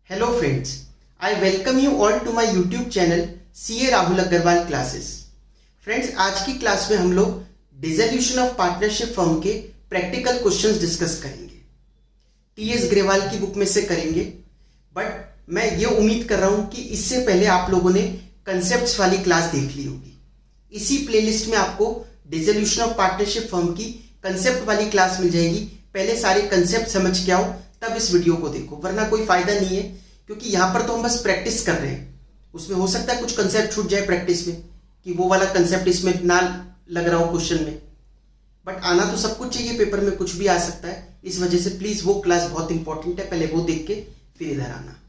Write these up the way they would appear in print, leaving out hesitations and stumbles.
Hello friends, I welcome you all to my YouTube channel CA Rahul Agarwal classes. Friends, आज की class में हम लोग डिसोल्यूशन ऑफ पार्टनरशिप फर्म के प्रैक्टिकल क्वेश्चंस डिस्कस करेंगे। टीएस ग्रेवाल की बुक में से करेंगे, बट मैं ये उम्मीद कर रहा हूं कि इससे पहले आप लोगों ने कंसेप्ट्स वाली क्लास देख ली होगी। इसी प्लेलिस्ट में आपको डिसोल्यूशन ऑफ पार्टनरशिप फर्म की कंसेप्ट वाली क्लास मिल जाएगी। पहले सारे कंसेप्ट समझ के आओ, तब इस वीडियो को देखो, वरना कोई फायदा नहीं है, क्योंकि यहां पर तो हम बस प्रैक्टिस कर रहे हैं। उसमें हो सकता है कुछ कंसेप्ट छूट जाए प्रैक्टिस में, कि वो वाला कंसेप्ट इसमें ना लग रहा हो क्वेश्चन में, बट आना तो सब कुछ चाहिए, पेपर में कुछ भी आ सकता है। इस वजह से प्लीज वो क्लास बहुत इंपॉर्टेंट है, पहले वो देख के फिर इधर आना।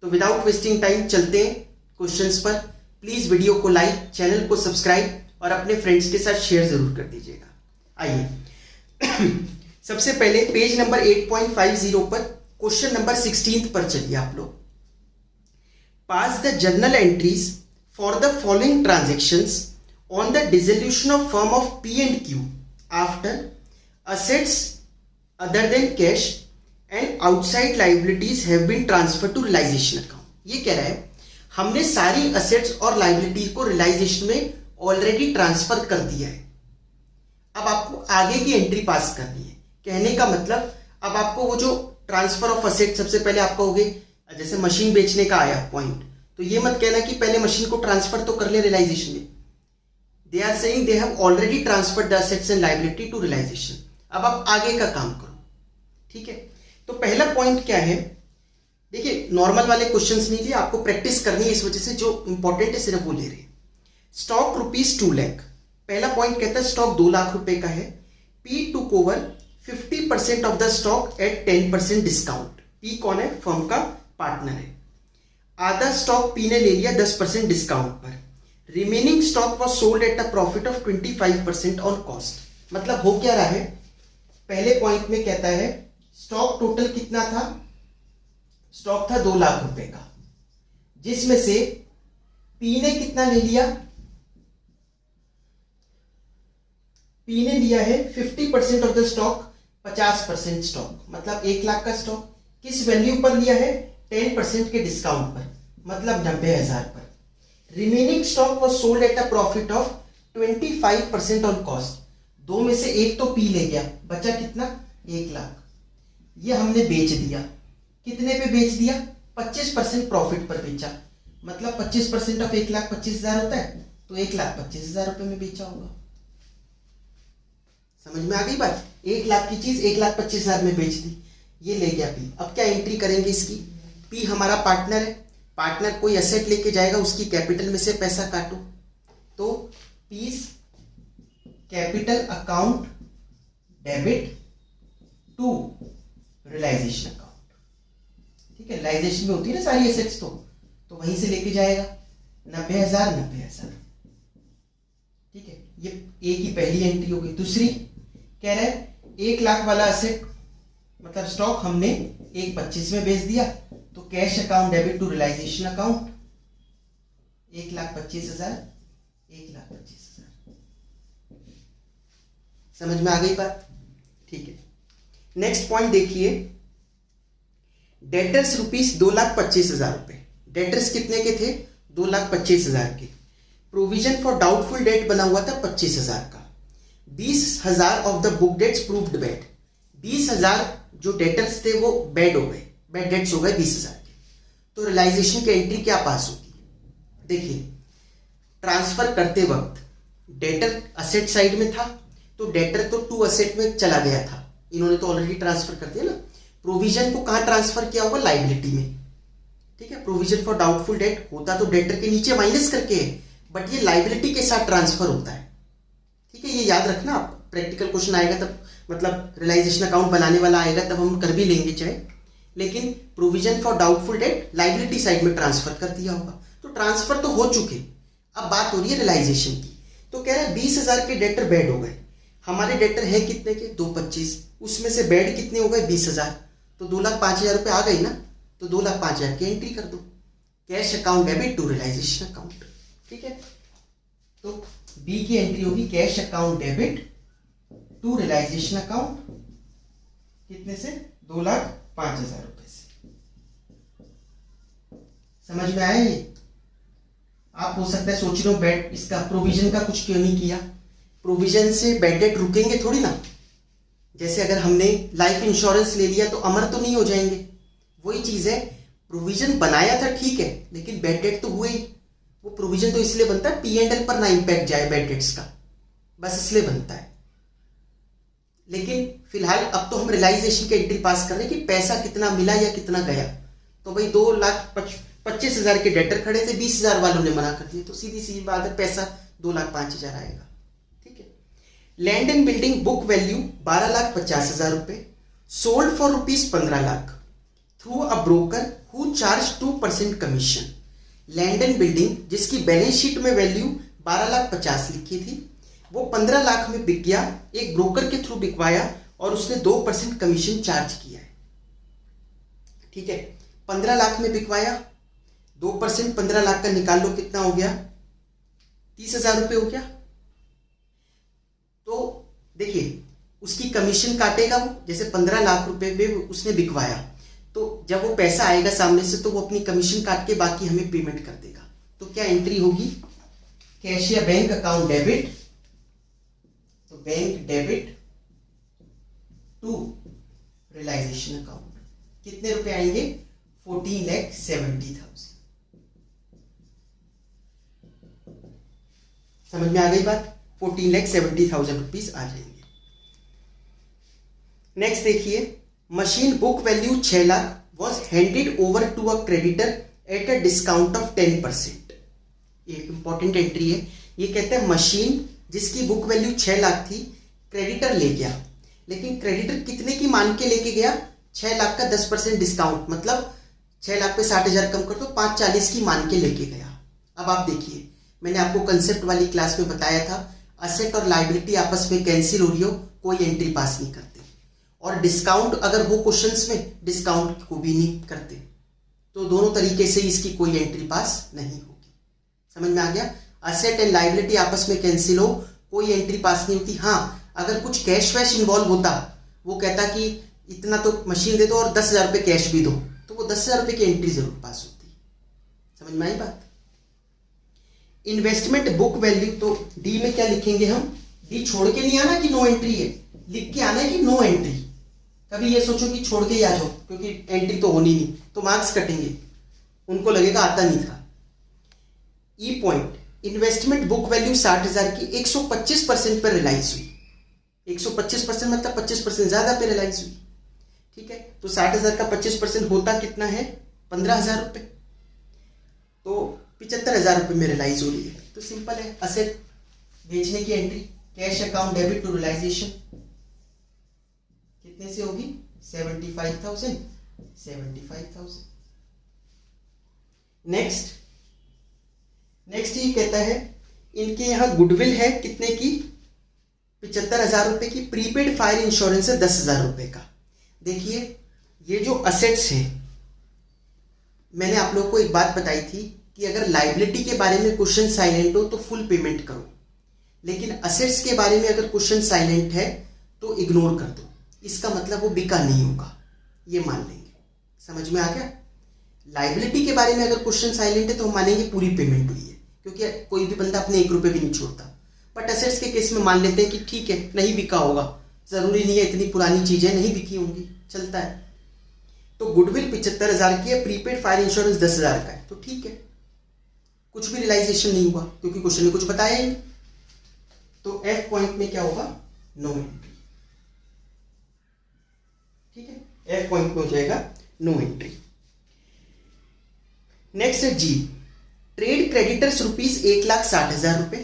तो विदाउट वेस्टिंग टाइम चलते हैं क्वेश्चंस पर। प्लीज वीडियो को लाइक, चैनल को सब्सक्राइब और अपने फ्रेंड्स के साथ शेयर जरूर कर दीजिएगा। आइए सबसे पहले पेज नंबर 8.50 पर क्वेश्चन नंबर 16 पर चलिए आप लोग। Pass the journal entries for the following transactions on the dissolution of firm of P and Q after assets other than cash and outside liabilities have been transfer to realisation account. ये कह रहा है हमने सारी assets और liabilities को realisation में already transfer कर दिया है, अब आपको आगे की एंट्री पास करनी है। कहने का मतलब अब आपको वो जो ट्रांसफर ऑफ असेट, सबसे पहले आपका हो गया, जैसे मशीन बेचने का आया पॉइंट, तो ये मत कहना कि पहले मशीन को ट्रांसफर तो कर ले रियलाइजेशन में। They are saying they have already transferred the assets and liability to realisation. अब आप आगे का काम करो, ठीक है। तो पहला पॉइंट क्या है, देखिए नॉर्मल वाले क्वेश्चंस नहीं लिए, आपको प्रैक्टिस करनी है, इस वजह से जो इंपॉर्टेंट है सिर्फ वो ले रहे हैं। स्टॉक ₹2 लाख, पहला पॉइंट कहता है स्टॉक 2 लाख रुपए का है। P took over 50% of the stock at 10% discount. P कौन है? फर्म का पार्टनर है। आधा स्टॉक पी ने ले लिया 10% डिस्काउंट पर। Remaining stock was sold at a profit of 25% on cost. मतलब हो क्या रहा है, पहले पॉइंट में कहता है स्टॉक टोटल कितना था, स्टॉक था 2 लाख रुपए का, जिसमें से पी ने कितना ले लिया, पी ने लिया है 50% ऑफ द स्टॉक, 50% स्टॉक, मतलब 1 लाख का स्टॉक। किस वैल्यू पर लिया है? 10% के डिस्काउंट पर, मतलब 90,000 पर। Remaining stock was sold at a profit of 25% on cost. दो में से एक तो पी ले गया, बचा कितना? 1 लाख। ये हमने बेच दिया, कितने पे बेच दिया? 25% प्रॉफिट पर बेचा, मतलब 25% ऑफ 1,25,000 होता है, तो 1,25,000 रुपए में बेचा होगा। समझ में आ गई बात? 1 लाख की चीज 1,25,000 में बेच दी, ये ले गया पी। अब क्या एंट्री करेंगे इसकी? पी हमारा पार्टनर है, पार्टनर कोई एसेट लेके जाएगा, उसकी कैपिटल में से पैसा काटो, तो P's capital account debit to realisation account. ठीक है, रियलाइजेशन में होती है ना सारी एसेट्स, तो वहीं से लेके जाएगा 90,000। ठीक है, ये ए की पहली एंट्री हो गई। दूसरी कह रहा है 1 लाख वाला असेट, मतलब स्टॉक हमने 1,25,000 में बेच दिया, तो cash account debit to realisation account 1,25,000, 1,25,000। समझ में आ गई बात? ठीक है, नेक्स्ट पॉइंट देखिए। डेटर्स ₹2,25,000 रुपए। डेटर्स कितने के थे? 2,25,000 के। प्रोविजन फॉर डाउटफुल डेट बना हुआ था 25,000 का। 20,000 of the book debts proved bad. 20,000 जो डेटर्स थे वो बैड हो गए, बैड डेट्स हो गए 20,000 के। तो रियलाइजेशन की एंट्री क्या पास होगी? देखिए, ट्रांसफर करते वक्त डेटर असेट साइड में था, तो डेटर तो टू असेट में चला गया था, इन्होंने तो ऑलरेडी ट्रांसफर कर दिया ना। प्रोविजन को कहां ट्रांसफर किया होगा? लाइबिलिटी में। ठीक है, प्रोविजन फॉर डाउटफुल डेट होता तो डेटर के नीचे माइनस करके है, बट ये लाइबिलिटी के साथ ट्रांसफर होता है। ठीक है, ये याद रखना, आप प्रैक्टिकल क्वेश्चन आएगा तब, मतलब रियलाइजेशन अकाउंट बनाने वाला आएगा तब हम कर भी लेंगे चाहे, लेकिन provision for doubtful debt liability side में ट्रांसफर कर दिया होगा, तो ट्रांसफर तो हो चुके। अब बात हो रही है रियलाइजेशन की। तो कह रहा है 20,000 के डेटर बैड हो गए। हमारे डेटर है कितने के? 2,25,000, उसमें से बैड कितने हो गए? 20,000, तो 2,05,000 रुपए आ गई ना, तो 2,05,000 की एंट्री कर दो, cash account debit to realisation account. ठीक है, तो बी की एंट्री होगी cash account debit to realisation account, कितने से? 2,05,000 रुपए से। समझ में आया ये? आप हो सकता है सोच रहे हो बेड इसका प्रोविजन का कुछ क्यों नहीं किया। प्रोविजन से बेड डेट रुकेंगे थोड़ी ना। जैसे अगर हमने लाइफ इंश्योरेंस ले लिया तो अमर तो नहीं हो जाएंगे। वही चीज है, प्रोविजन बनाया था ठीक है, लेकिन बेड डेट तो हुए ही। वो प्रोविजन तो इसलिए बनता है P&L पर ना इम्पैक्ट जाए बेड डेट्स का, बस इसलिए बनता है। लेकिन फिलहाल अब तो हम रियलाइजेशन की एंट्री पास कर रहे हैं कि पैसा कितना मिला या कितना गया। तो भाई 2,25,000 के डेटर खड़े थे, 20,000 वालों ने मना कर दिया, तो सीधी सी बात है पैसा 2,05,000 आएगा। ठीक है। Land and building book value 12,50,000 रुपए, sold for ₹15 lakh through a broker who charge 2% commission. Land and building जिसकी बैलेंस शीट में वैल्यू 12,50,000 लिखी थी, वो 15 लाख में बिक गया, एक ब्रोकर के थ्रू बिकवाया और उसने 2% कमीशन चार्ज किया है। ठीक है, 15 लाख में बिकवाया, 2% 15 लाख का निकाल लो, कितना हो गया? 30,000 रुपये हो गया। तो देखिए उसकी कमीशन काटेगा वो, जैसे 15 लाख रुपए में उसने बिकवाया, तो जब वो पैसा आएगा सामने से तो वो अपनी कमीशन काट के बाकी हमें पेमेंट कर देगा। तो क्या एंट्री होगी? कैश या बैंक अकाउंट डेबिट, तो bank debit to realisation account. कितने रुपए आएंगे? 14,70,000। समझ में आ गई बात? 14,70,000 रुपीज आ जाएंगे। नेक्स्ट देखिए, machine book value 6 lakh was handed over to a creditor at a discount of 10%। एक इंपॉर्टेंट एंट्री है। ये कहते हैं मशीन जिसकी बुक वैल्यू 6 लाख थी, क्रेडिटर ले गया, लेकिन क्रेडिटर कितने की मान के लेके गया? 6 लाख का 10% डिस्काउंट, मतलब 6 लाख पे 60,000 कम कर दो, 540 की मान के लेके गया। अब आप देखिए, मैंने आपको कंसेप्ट वाली क्लास में बताया था, असेट और लायबिलिटी आपस में कैंसिल हो रही हो, कोई एंट्री पास नहीं करते। और डिस्काउंट अगर हो क्वेश्चंस में, डिस्काउंट को भी नहीं करते, तो दोनों तरीके से इसकी कोई एंट्री पास नहीं होगी। समझ में आ गया? असेट एंड लायबिलिटी आपस में कैंसिल हो, कोई एंट्री पास नहीं होती। हाँ, अगर कुछ कैश वैश इन्वॉल्व होता, वो कहता कि इतना तो मशीन दे दो और 10,000 रुपये कैश भी दो, तो वो 10,000 रुपये की एंट्री जरूर पास होती। समझ में आई बात? इन्वेस्टमेंट बुक वैल्यू, तो डी में क्या लिखेंगे हम? डी छोड़ के नहीं आना कि नो एंट्री है, लिख के आना है कि नो एंट्री। कभी ये सोचो कि छोड़ के ही आ जाओ, क्योंकि एंट्री तो होनी नहीं, तो मार्क्स कटेंगे, उनको लगेगा आता नहीं था। ई पॉइंट, इन्वेस्टमेंट बुक वैल्यू 60,000 की 125% पर रियलाइज हुई। 125% मतलब 25% ज्यादा पे रियलाइज हुई। ठीक है, तो 60,000 का 25% होता कितना है? 15,000 रुपये, तो 75,000 रुपये में रियलाइज हो रही है। तो सिंपल है, असेट बेचने की entry, cash account debit to realisation, कितने से होगी? 75,000। नेक्स्ट ये कहता है इनके यहां गुडविल है कितने की? 75,000 रुपए की। प्रीपेड फायर इंश्योरेंस है 10,000 रुपए का। देखिए ये जो असेट्स है, मैंने आप लोगों को एक बात बताई थी कि अगर लाइबिलिटी के बारे में क्वेश्चन साइलेंट हो तो फुल पेमेंट करो, लेकिन असेट्स के बारे में अगर क्वेश्चन साइलेंट है तो इग्नोर कर दो। इसका मतलब वो बिका नहीं होगा, ये मान लेंगे। समझ में आ गया? लाइबिलिटी के बारे में अगर क्वेश्चन साइलेंट है तो हम मानेंगे पूरी पेमेंट हुई है, क्योंकि कोई भी बंदा अपने 1 रुपये भी नहीं छोड़ता। बट असेट्स के केस में मान लेते हैं कि ठीक है, नहीं बिका होगा, जरूरी नहीं है, इतनी पुरानी चीजें नहीं बिकी होंगी, चलता है। तो गुडविल 75,000 की है, प्रीपेड फायर इंश्योरेंस 10,000 का है, तो ठीक है, कुछ भी रियलाइजेशन नहीं हुआ क्योंकि क्वेश्चन ने कुछ बताया ही। तो एफ पॉइंट में क्या होगा? No entry. ठीक है, एफ पॉइंट में हो जाएगा नो एंट्री। नेक्स्ट है जी, ट्रेड क्रेडिटर्स ₹1,60,000 रुपए।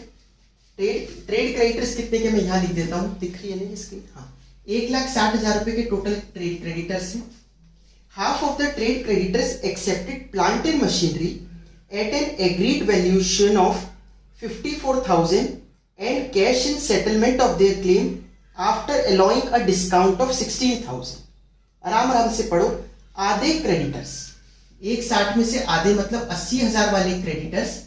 ट्रेड क्रेडिटर्स कितने के, मैं यहां लिख देता हूं, दिख रही है नहीं स्क्रीन? हाँ, 1,60,000 रुपए के टोटल ट्रेड क्रेडिटर्स हैं। Half of the trade creditors accepted plant and machinery at an agreed valuation of 54,000 and cash in settlement of their claim after allowing a discount of 16,000। आराम से पढ़ो। आधे क्रेडिटर्स, 1,60 में से आधे मतलब 80,000 वाले creditors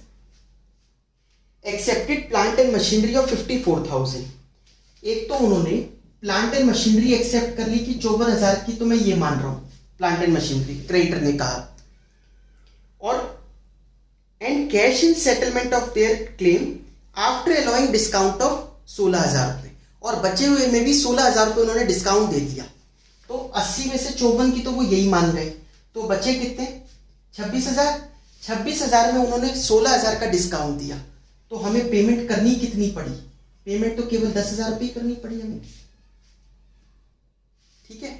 accepted plant and machinery of 54,000। एक तो उन्होंने प्लांट एंड मशीनरी एक्सेप्ट कर ली कि 54,000 की, तो मैं ये मान रहा हूं प्लांट एंड मशीनरी क्रेडिटर ने कहा, और and cash in settlement of their claim after allowing discount of 16,000 रुपए, और बचे हुए में भी 16,000 रुपए उन्होंने डिस्काउंट दे दिया। तो 80 में से 54 की तो वो यही मान गए, तो बचे कितने 26,000। 26,000 में उन्होंने 16,000 का डिस्काउंट दिया, तो हमें पेमेंट करनी कितनी पड़ी? पेमेंट तो केवल 10,000 रुपये करनी पड़ी हमें। ठीक है,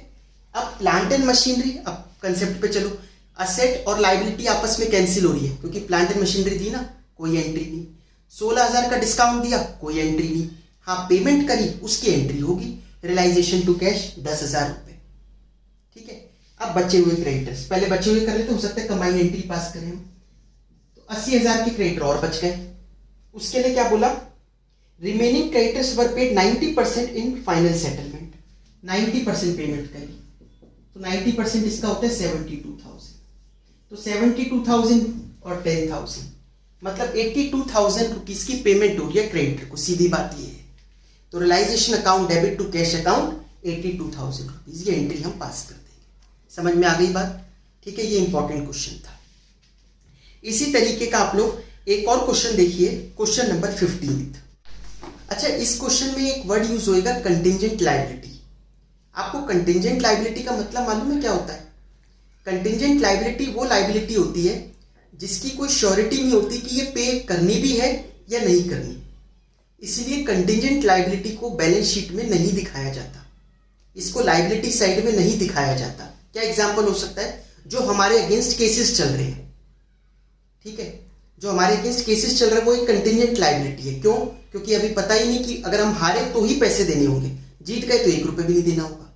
अब प्लांट एंड मशीनरी, अब कंसेप्ट पे चलो। असेट और लाइबिलिटी आपस में कैंसिल हो रही है, क्योंकि प्लांट एंड मशीनरी दी ना, कोई एंट्री नहीं। 16,000 का डिस्काउंट दिया, कोई एंट्री नहीं। हाँ, पेमेंट करी, उसकी एंट्री होगी। रियलाइजेशन टू कैश 10,000 रुपए। ठीक है, अब बचे हुए क्रेडिटर्स, पहले बचे हुए कर लेते, हो सकता है कंबाइंड एंट्री पास करें हम। तो 80,000 के क्रेडिटर और बच गए। उसके लिए क्या बोला? Remaining creditors were paid 90% in final settlement. 90% payment करी, तो 90% इसका होता है 72,000। तो 72,000 और 10,000 मतलब 82,000 रुपीज की पेमेंट हो रही है क्रेडिटर को। सीधी बात ये है। तो realisation account debit to cash account 82,000 rupees, ये एंट्री हम पास कर देंगे। समझ में आ गई बात? ठीक है, ये इंपॉर्टेंट क्वेश्चन था। इसी तरीके का आप लोग एक और क्वेश्चन देखिए, क्वेश्चन नंबर 15। अच्छा, इस क्वेश्चन में एक वर्ड यूज होएगा कंटिंजेंट लायबिलिटी। आपको कंटिंजेंट लायबिलिटी का मतलब मालूम है क्या होता है? कंटिंजेंट लायबिलिटी वो लायबिलिटी होती है जिसकी कोई श्योरिटी नहीं होती कि ये पे करनी भी है या नहीं करनी। इसलिए कंटिंजेंट लायबिलिटी को बैलेंस शीट में नहीं दिखाया जाता, इसको लायबिलिटी साइड में नहीं दिखाया जाता। क्या एग्जांपल हो सकता है? जो हमारे अगेंस्ट केसेस चल रहे हैं, ठीक है, जो हमारे अगेंस्ट केसेस चल रहे हैं वो एक कंटिंजेंट लायबिलिटी है। क्यों? क्योंकि अभी पता ही नहीं कि अगर हम हारे तो ही पैसे देने होंगे, जीत गए तो 1 रुपए भी नहीं देना होगा।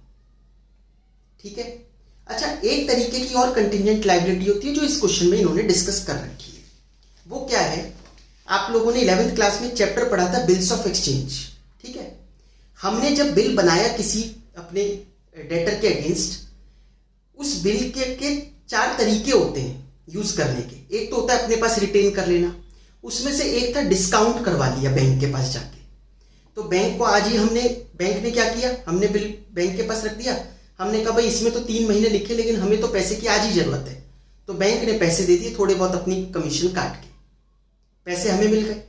ठीक है। अच्छा, एक तरीके की और कंटिंजेंट लायबिलिटी होती है जो इस क्वेश्चन में इन्होंने डिस्कस कर रखी है। वो क्या है? आप लोगों ने 11th क्लास में चैप्टर पढ़ा था बिल्स ऑफ एक्सचेंज। ठीक है, हमने जब बिल बनाया किसी अपने डेटर के अगेंस्ट, उस बिल के 4 तरीके होते हैं यूज करने के। एक तो होता है अपने पास रिटेन कर लेना, उसमें से एक था डिस्काउंट करवा लिया बैंक के पास जाके। तो बैंक को आज ही बैंक ने क्या किया, हमने बिल बैंक के पास रख दिया, हमने कहा भाई इसमें तो 3 महीने लिखे लेकिन हमें तो पैसे की आज ही जरूरत है। तो बैंक ने पैसे दे दिए, थोड़े बहुत अपनी कमीशन काट के पैसे हमें मिल गए।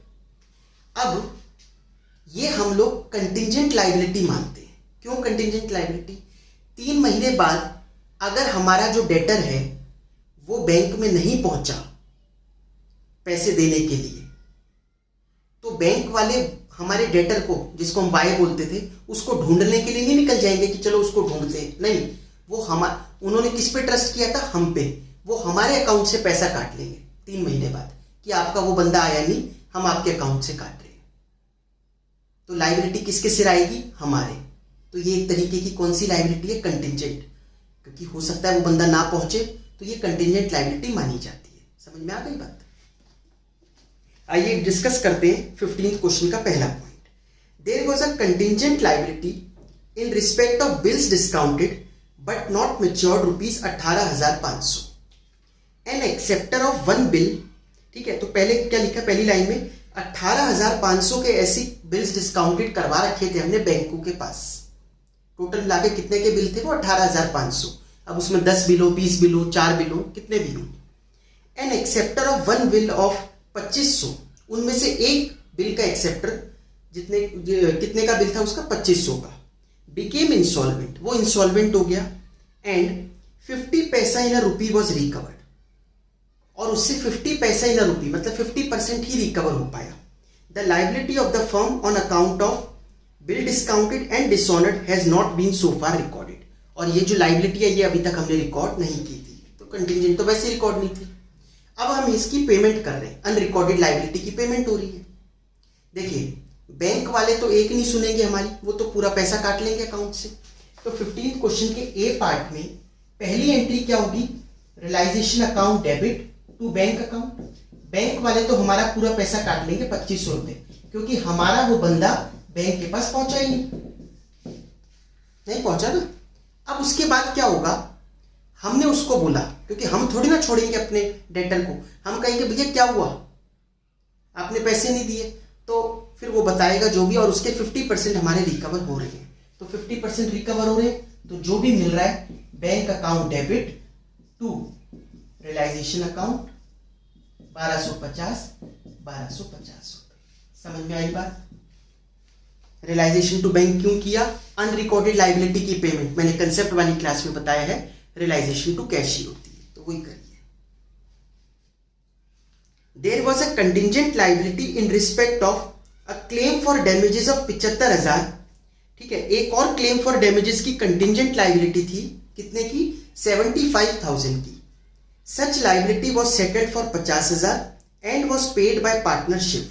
अब ये हम लोग कंटिंजेंट लायबिलिटी मानते हैं। क्यों कंटिंजेंट लायबिलिटी? 3 महीने बाद अगर हमारा जो डेटर है वो बैंक में नहीं पहुंचा पैसे देने के लिए, तो बैंक वाले हमारे डेटर को, जिसको हम वाई बोलते थे, उसको ढूंढने के लिए नहीं निकल जाएंगे कि चलो उसको ढूंढते हैं। नहीं, वो उन्होंने किस पे ट्रस्ट किया था? हम पे। वो हमारे अकाउंट से पैसा काट लेंगे 3 महीने बाद कि आपका वो बंदा आया नहीं, हम आपके अकाउंट से काट रहे हैं। तो लायबिलिटी किसके सिर आएगी? हमारे। तो ये एक तरीके की कौन सी लायबिलिटी है? कंटिंजेंट। क्योंकि हो सकता है वो बंदा ना पहुंचे, तो ये कंटिंजेंट लायबिलिटी मानी जाती है। समझ में आ गई बात? आइए डिस्कस करते हैं 15th क्वेश्चन का पहला point. There was a contingent liability in respect of bills discounted but not matured rupees 18,500। An acceptor of 1 bill, ठीक है, तो पहले क्या लिखा? पहली लाइन में 18,500 के ऐसी बिल्स डिस्काउंटेड करवा रखे थे हमने बैंकों के पास। टोटल मिलाके कितने के बिल थे वो? 18,500। अब उसमें 10 बिल हो, 20 बिल हो, 4 बिल हो, कितने भी हो। An acceptor of 1 bill of 2500, उनमें से एक बिल का एक्सेप्टर कितने का बिल था उसका? 2500 का, बिकेम इंसॉल्वेंट, वो इंसॉल्वेंट हो गया। एंड 50 पैसा इन अ रुपी वॉज रिकवर्ड, और उससे 50 पैसा इन अ रुपी मतलब 50% ही रिकवर हो पाया। The liability of the firm on account of bill discounted and dishonoured has not been so far recorded. और ये जो लायबिलिटी है ये अभी तक हमने रिकॉर्ड नहीं की थी, तो कंटिंजेंट तो वैसे रिकॉर्ड नहीं थी। अब हम इसकी पेमेंट कर रहे हैं, अनरिकॉर्डेड लायबिलिटी की पेमेंट हो रही है। देखिए, बैंक वाले तो एक नहीं सुनेंगे हमारी, वो तो पूरा पैसा काट लेंगे अकाउंट से। तो 15th क्वेश्चन के ए पार्ट में पहली एंट्री क्या होगी? Realisation account debit to bank account. Bank वाले तो हमारा पूरा पैसा काट लेंगे 2500 रुपए, क्योंकि हमारा वो बंदा बैंक के पास पहुंचा ही नहीं पहुंचा ना। अब उसके बाद क्या होगा? हमने उसको बोला, क्योंकि हम थोड़ी ना छोड़ेंगे अपने डेटर को, हम कहेंगे भैया क्या हुआ, आपने पैसे नहीं दिए, तो फिर वो बताएगा जो भी, और उसके 50% हमारे रिकवर हो रहे हैं। तो 50% रिकवर हो रहे हैं, तो जो भी मिल रहा है bank account debit to realisation account 1250 1250 रुपए। समझ में आई बात? रियलाइजेशन टू बैंक क्यों किया? अनरिकॉर्डेड लाइबिलिटी की पेमेंट मैंने कंसेप्ट वाली क्लास में बताया है, रियलाइजेशन टू कैश ही होती है, तो वही करिए। There was a contingent liability in respect of a claim for damages of 75,000। ठीक है, एक और क्लेम फॉर डैमेजेस की कंटिजेंट लाइबिलिटी थी, कितने की? 75,000 की। Such liability was settled for 50,000 and was paid by partnership.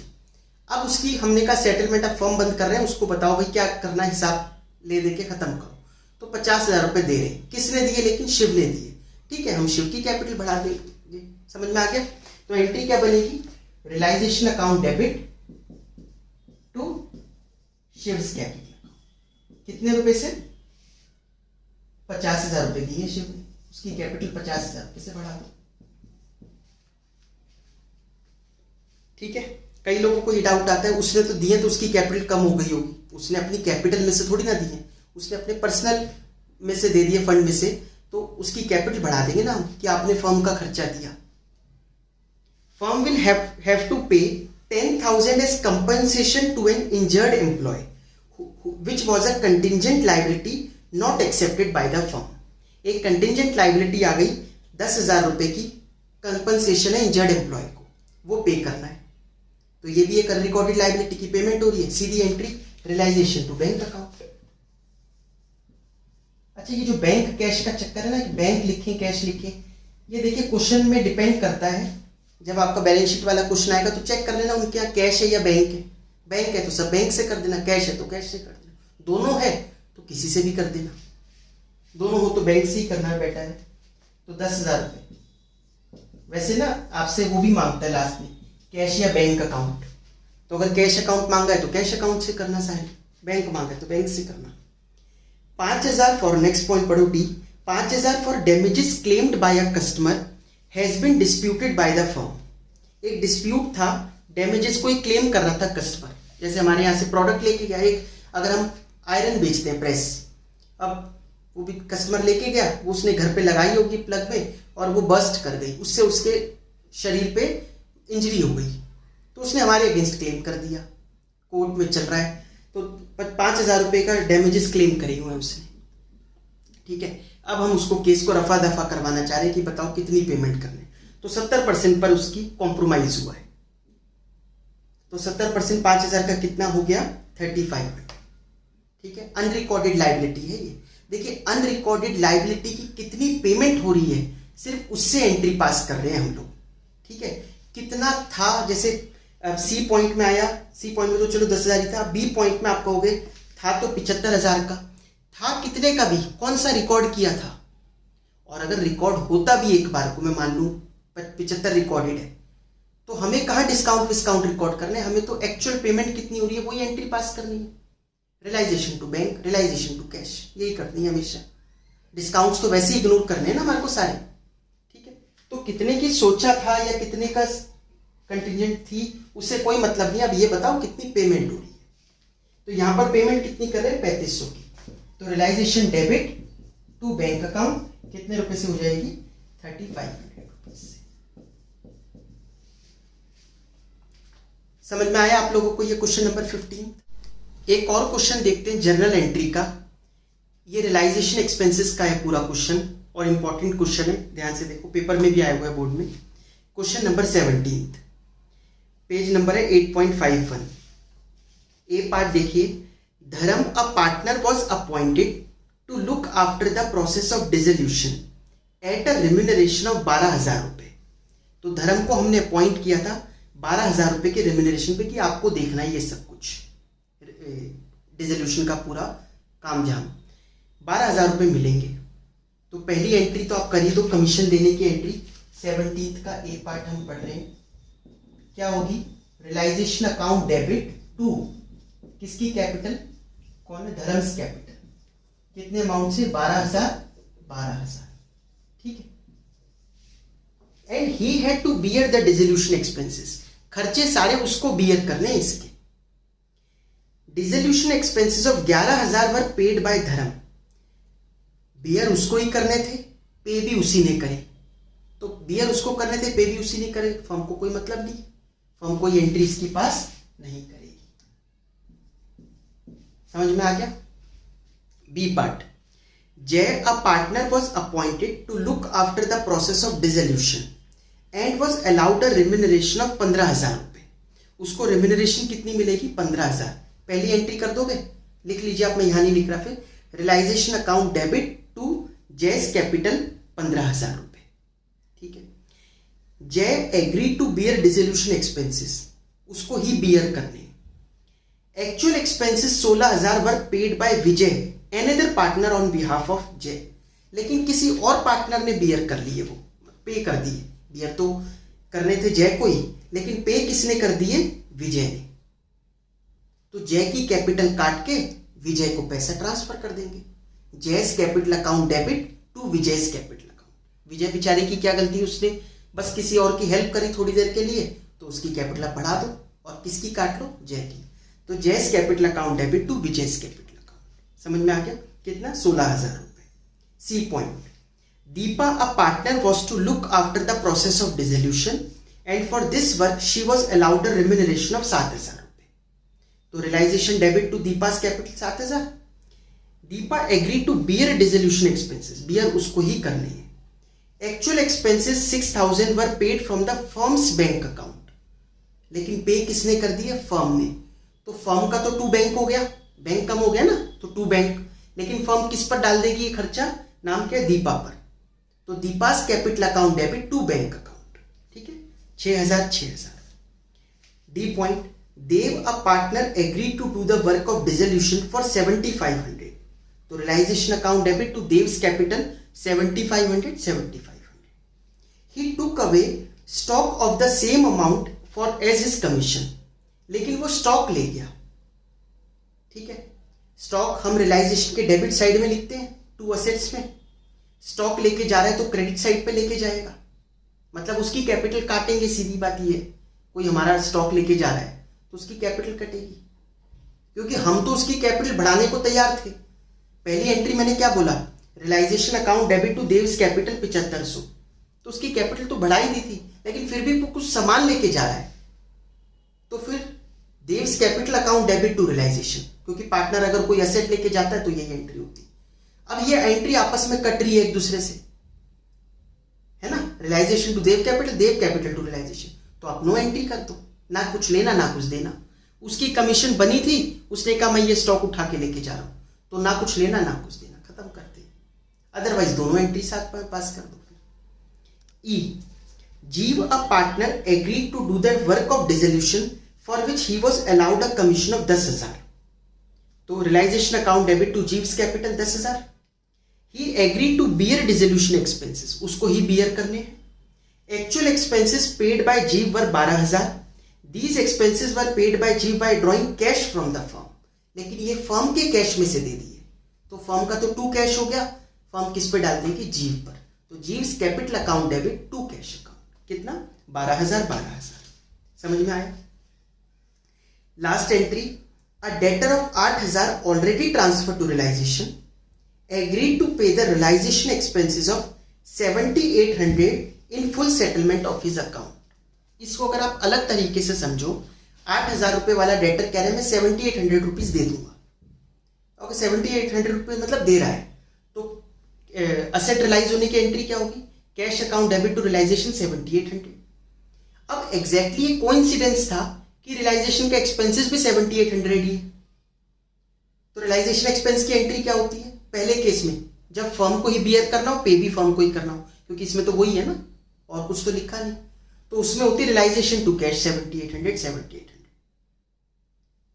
अब उसकी हमने कहा सेटलमेंट, अब फॉर्म बंद कर रहे हैं, उसको बताओ भाई क्या करना है, हिसाब ले दे के खत्म करो। तो 50,000 रुपए दे रहे हैं, किसने दिए? लेकिन शिव ने दिए। ठीक है, हम शिव की कैपिटल बढ़ा देंगे। समझ में आ गया? तो एंट्री क्या बनेगी? Realisation account debit to Shiv's capital. कितने रुपए से? 50,000 रुपए दिए शिव ने, उसकी कैपिटल 50,000 रुपए से बढ़ा दो। ठीक है, कई लोगों को ये डाउट आता है, उसने तो दिए तो उसकी कैपिटल कम हो गई होगी। उसने अपनी कैपिटल में से थोड़ी ना दिए, उसने अपने पर्सनल में से दे दिए, फंड में से, तो उसकी कैपिटल बढ़ा देंगे ना कि आपने फर्म का खर्चा दिया। Firm will have to pay 10,000 as compensation to an injured employee which was a contingent liability not accepted by the firm. एक कंटिजेंट लायबिलिटी आ गई, 10,000 रुपए की कंपनसेशन है इंजर्ड एम्प्लॉय को, वो पे करना है। तो ये भी एक अनरिकॉर्डेड लायबिलिटी की पेमेंट हो रही है, सीधी entry realisation to bank account. अच्छा, ये जो बैंक कैश का चक्कर है ना, कि बैंक लिखें कैश लिखें, ये देखिए क्वेश्चन में डिपेंड करता है। जब आपका बैलेंस शीट वाला क्वेश्चन आएगा तो चेक कर लेना उनके यहाँ कैश है या बैंक है। बैंक है तो सब बैंक से कर देना, कैश है तो कैश से कर देना, दोनों है तो किसी से भी कर देना। दोनों हो तो बैंक से ही करना बेटा है। तो 10,000 रुपए वैसे ना आपसे वो भी मांगता है लास्ट में, कैश या बैंक अकाउंट। तो अगर कैश अकाउंट मांगा है तो कैश अकाउंट से करना साहब, बैंक मांगा है तो बैंक से करना। 5,000 फॉर, नेक्स्ट पॉइंट पढ़ो D, 5,000 for damages claimed by a customer has been disputed by the firm. एक डिस्प्यूट था, डैमेजेस कोई क्लेम कर रहा था कस्टमर। जैसे हमारे यहाँ से प्रोडक्ट लेके गया एक, अगर हम आयरन बेचते हैं प्रेस, अब वो भी कस्टमर लेके गया, वो उसने घर पे लगाई होगी प्लग में और वो बर्स्ट कर गई, उससे उसके शरीर पे इंजरी हो गई, तो उसने हमारे अगेंस्ट क्लेम कर दिया, कोर्ट में चल रहा है, तो 5,000 रुपए का डैमेजेस क्लेम करे हुए हैं उसने। ठीक है, अब हम उसको केस को रफा दफा करवाना चाह रहे हैं कि बताओ कितनी पेमेंट करने। तो 70% पर उसकी कॉम्प्रोमाइज हुआ है, तो 70% 5,000 का कितना हो गया? 35। ठीक है, अनरिकॉर्डेड लायबिलिटी है ये। देखिए अनरिकॉर्डेड लायबिलिटी की कितनी पेमेंट हो रही है, सिर्फ उससे एंट्री पास कर रहे हैं हम लोग। ठीक है, कितना था, जैसे सी पॉइंट में आया, सी पॉइंट में तो चलो 10,000 ही था, बी पॉइंट में आप कहोगे था तो 75,000 का था, कितने का भी, कौन सा रिकॉर्ड किया था। और अगर रिकॉर्ड होता भी एक बार को, मैं मान लूं 75 रिकॉर्डेड है, तो हमें कहाँ डिस्काउंट विस्काउंट रिकॉर्ड करने, हमें तो एक्चुअल पेमेंट कितनी हो रही है वही एंट्री पास करनी है। Realisation to bank, realisation to cash, यही करनी है हमेशा। डिस्काउंट्स तो वैसे ही इग्नोर करने हैं ना हमारे को सारे। ठीक है, तो कितने की सोचा था या कितने का कंटिजेंट थी उससे कोई मतलब नहीं। अब ये बताओ कितनी पेमेंट हो रही है। तो यहां पर पेमेंट कितनी कर रहे हैं? 3500 की। तो realisation debit to bank account कितने रुपए से हो जाएगी? 3500 रुपए से। समझ में आया आप लोगों को ये क्वेश्चन नंबर 15। एक और क्वेश्चन देखते हैं जर्नल एंट्री का। ये रियलाइजेशन एक्सपेंसेस का है पूरा क्वेश्चन और इंपॉर्टेंट क्वेश्चन है, ध्यान से देखो, पेपर में भी आया हुआ है बोर्ड में। क्वेश्चन नंबर 17, पेज नंबर है 8.51। ए पार्ट देखिए, Dharam a partner was appointed to look after the process of dissolution at a remuneration of 12,000 रुपए। तो धर्म को हमने अपॉइंट किया था 12,000 रुपए के रेम्यूनरेशन पे कि आपको देखना है ये सब कुछ, डिसोल्यूशन का पूरा काम जाम, 12,000 रुपए मिलेंगे। तो पहली एंट्री तो आप करिए, तो कमीशन देने की एंट्री 17 का ए पार्ट हम पढ़ रहे हैं, क्या होगी? रियलाइजेशन अकाउंट डेबिट टू किसकी कैपिटल? कौन है? धर्म्स कैपिटल। कितने अमाउंट से? 12,000। ठीक है, and he had to bear the dissolution expenses, खर्चे सारे उसको बियर करने हैं इसके। Dissolution expenses of 11,000 were paid by Dharam, bear उसको ही करने थे, पे भी उसी ने करे। तो बियर उसको करने थे, पे भी उसी ने करे, फर्म को कोई मतलब नहीं, फर्म कोई एंट्री इसके पास नहीं करेगी। समझ में आ गया। B part, Jay a partner was appointed to look after the process of dissolution and was allowed a remuneration of 15,000 रुपए। उसको रेम्यूनरेशन कितनी मिलेगी? 15,000। पहली एंट्री कर दोगे, लिख लीजिए आप, मैं यहां नहीं लिख रहा, फिर realisation account debit to Jay's capital 15,000 रुपए। ठीक है। Jay agree to bear dissolution expenses, उसको ही बियर करने। Actual expenses 16,000 were paid by Vijay another partner on behalf of Jay, लेकिन किसी और पार्टनर ने बियर कर लिए, वो पे कर दिए। बियर तो करने थे जय को ही, लेकिन पे किसने कर दिए? विजय ने। तो जय की कैपिटल काट के विजय को पैसा ट्रांसफर कर देंगे। Jay's capital account debit to Vijay's capital account. Vijay बेचारे की क्या गलती, उसने बस किसी और की हेल्प करी थोड़ी देर के लिए, तो उसकी कैपिटल बढ़ा दो और किसकी काट लो? जय की। तो Jay's capital account debit to Vijay's capital account. समझ में आ गया? कितना? 16,000 रुपए। C point, Deepa a partner was to look after the process of dissolution and for this work she was allowed a remuneration of 7,000 रुपए। तो realisation debit to Deepa's capital 7,000। Deepa agree to bear dissolution expenses, bear उसको ही करने हैं। Actual expenses 6,000 were paid from the firms bank account, लेकिन पे किसने कर दिया? फर्म ने। तो फर्म का तो टू बैंक हो गया, बैंक कम हो गया ना, तो टू बैंक, लेकिन फर्म किस पर डाल देगी ये खर्चा? नाम क्या है? दीपा पर। तो Deepa's capital account debit to bank account. ठीक है, 6,000। D point, Dev a partner agree to do the work of dissolution for 7,500। तो realisation account debit to Dev's capital 7,500। He took away stock of the same amount for as his commission, लेकिन वो stock ले गया। ठीक है, stock हम realisation के debit side में लिखते हैं, टू असेट्स में। स्टॉक लेके जा रहा है तो क्रेडिट साइड पे लेके जाएगा, मतलब उसकी कैपिटल काटेंगे। सीधी बात ये है, कोई हमारा स्टॉक लेके जा रहा है तो उसकी कैपिटल कटेगी, क्योंकि हम तो उसकी कैपिटल बढ़ाने को तैयार थे। पहली एंट्री मैंने क्या बोला? Realisation account debit to Dev's capital 7,500, तो उसकी कैपिटल तो बढ़ा ही दी थी, लेकिन फिर भी वो कुछ सामान लेके जा रहा है, तो फिर Dev's capital account debit to realisation, क्योंकि पार्टनर अगर कोई एसेट लेके जाता है तो यही एंट्री होती है। अब ये एंट्री आपस में कट रही है एक दूसरे से, है ना? Realisation to Dev capital to realisation, तो आप नो एंट्री कर दो, ना कुछ लेना ना कुछ देना। उसकी कमीशन बनी थी, उसने कहा मैं ये स्टॉक उठा के लेके जा रहा हूं, तो ना कुछ लेना ना कुछ देना, खत्म करते हैं। अदरवाइज दोनों एंट्री साथ में पास कर दो। E, Jeev a partner agree to do the work of dissolution for which he was allowed a commission of 10,000। तो realisation account debit to Jeev's capital 10,000। He agree to bear dissolution expenses, उसको ही bear करने हैं। Actual expenses paid by Jeev were 12,000। These expenses were paid by Jeev by drawing cash from the firm, लेकिन ये firm के cash में से दे दिए, तो फर्म का तो टू कैश हो गया, फर्म किस पे डाल देगी? जीव पर। तो Jeev's capital account debit to cash account. कितना? 12,000। समझ में आया? Last entry, a debtor of 8,000 already transfer to realisation agree to pay the realisation expenses of 7,800 in full settlement of his account. इसको अगर आप अलग तरीके से समझो, 8,000 रुपए वाला डेटर कह रहे हैं मैं 7,800 रुपीज दे दूंगा। ओके, 7,800 रुपीज मतलब दे रहा है, तो असेट रियलाइज होने की एंट्री क्या होगी? Cash account debit to realisation 7,800। अब एग्जैक्टली ये कोइंसिडेंस था कि रियलाइजेशन का एक्सपेंसेस भी 7,800 ही है, तो रियलाइजेशन एक्सपेंस की एंट्री क्या होती है? पहले केस में जब फर्म को ही बियर करना हो, पे भी फर्म को ही करना हो, क्योंकि इसमें तो वही है ना, और कुछ तो लिखा नहीं, तो उसमें होती है रियलाइजेशन टू कैश 7,800।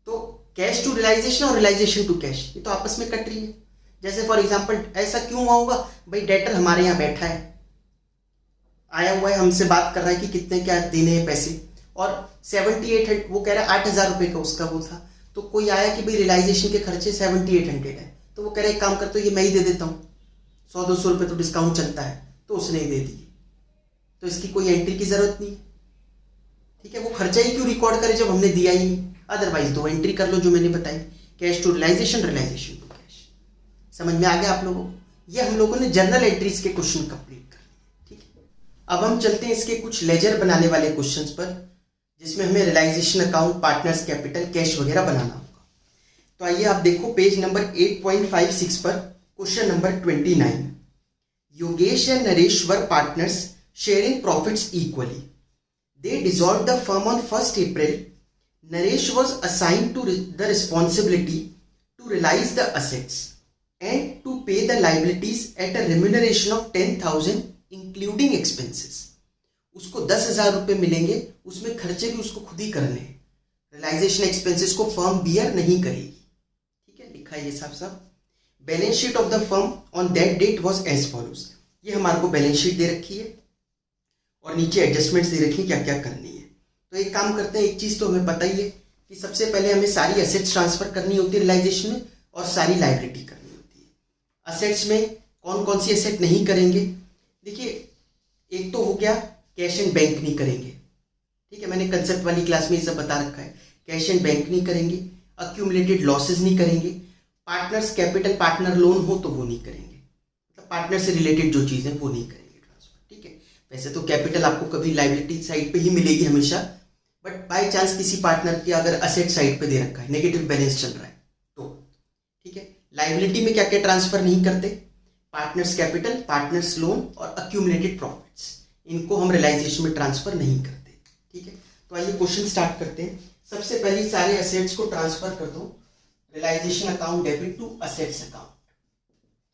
तो कैश टू रियलाइजेशन और रियलाइजेशन टू कैश ये तो आपस में कट रही है। जैसे फॉर एग्जांपल ऐसा क्यों हुआ होगा? भाई डेटर हमारे यहाँ बैठा है, आया हुआ है, हमसे बात कर रहा है कि कितने क्या देने हैं पैसे, और 7,800 वो कह रहा है 8,000 रुपए का उसका वो था, तो कोई आया कि भाई रियलाइजेशन के खर्चे 7,800 है, तो वो कह रहे एक काम करते हो ये मैं ही दे देता हूँ, 100-200 रुपए तो डिस्काउंट चलता है, तो उसने ही दे दी, तो इसकी कोई एंट्री की जरूरत नहीं है। ठीक है, वो खर्चा ही क्यों रिकॉर्ड करे जब हमने दिया ही नहीं? अदरवाइज दो एंट्री कर लो जो मैंने बताई, cash to realisation, realisation to cash. समझ में आ गया आप लोगों को? ये हम लोगों ने जर्नल एंट्रीज के क्वेश्चन कंप्लीट कर लिए। ठीक है, अब हम चलते हैं इसके कुछ लेजर बनाने वाले क्वेश्चंस पर, जिसमें हमें realisation account, partners capital, cash वगैरह बनाना होगा। तो आइए आप देखो पेज नंबर 8.56 पर question number 29। Yogesh and Naresh were partners sharing profits equally. They dissolve the firm on 1st April. Naresh was assigned to the responsibility to realize the assets and to pay the liabilities at a remuneration of 10,000 including expenses. उसको 10,000 रुपये मिलेंगे, उसमें खर्चे भी उसको खुद ही करने हैं। रियलाइजेशन एक्सपेंसेस को फर्म बियर नहीं करेगी। ठीक है, लिखा है ये साफ साफ। Balance sheet of the firm on that date was as follows. ये हमारे को बैलेंस शीट दे रखी है और नीचे एडजस्टमेंट्स दे रखी है क्या क्या करनी है। तो एक काम करते हैं, एक चीज तो हमें पता ही है कि सबसे पहले हमें सारी असेट्स ट्रांसफर करनी होती है रियलाइजेशन में और सारी लायबिलिटी करनी होती है। असेट्स में कौन कौन सी असेट नहीं करेंगे? देखिए, एक तो हो गया कैश एंड बैंक नहीं करेंगे। ठीक है, मैंने कंसेप्ट वाली क्लास में ये सब बता रखा है। कैश एंड बैंक नहीं करेंगे, अक्यूमुलेटेड लॉसेज नहीं करेंगे, पार्टनर्स कैपिटल, पार्टनर लोन हो तो वो नहीं करेंगे, मतलब पार्टनर से रिलेटेड जो चीजें वो नहीं करेंगे ट्रांसफर। ठीक है, वैसे तो कैपिटल आपको कभी लायबिलिटी साइड पे ही मिलेगी हमेशा, बट बाय चांस किसी पार्टनर की अगर असेट साइड पे दे रखा है, नेगेटिव बैलेंस चल रहा है तो ठीक है। लायबिलिटी में क्या क्या ट्रांसफर नहीं करते? पार्टनर्स कैपिटल, पार्टनर्स लोन और अक्यूमुलेटेड प्रॉफिट्स, इनको हम रियलाइजेशन में ट्रांसफर नहीं करते। ठीक है, तो आइए क्वेश्चन स्टार्ट करते हैं। सबसे पहले सारे असेट्स को ट्रांसफर कर दो realisation account debit to assets account.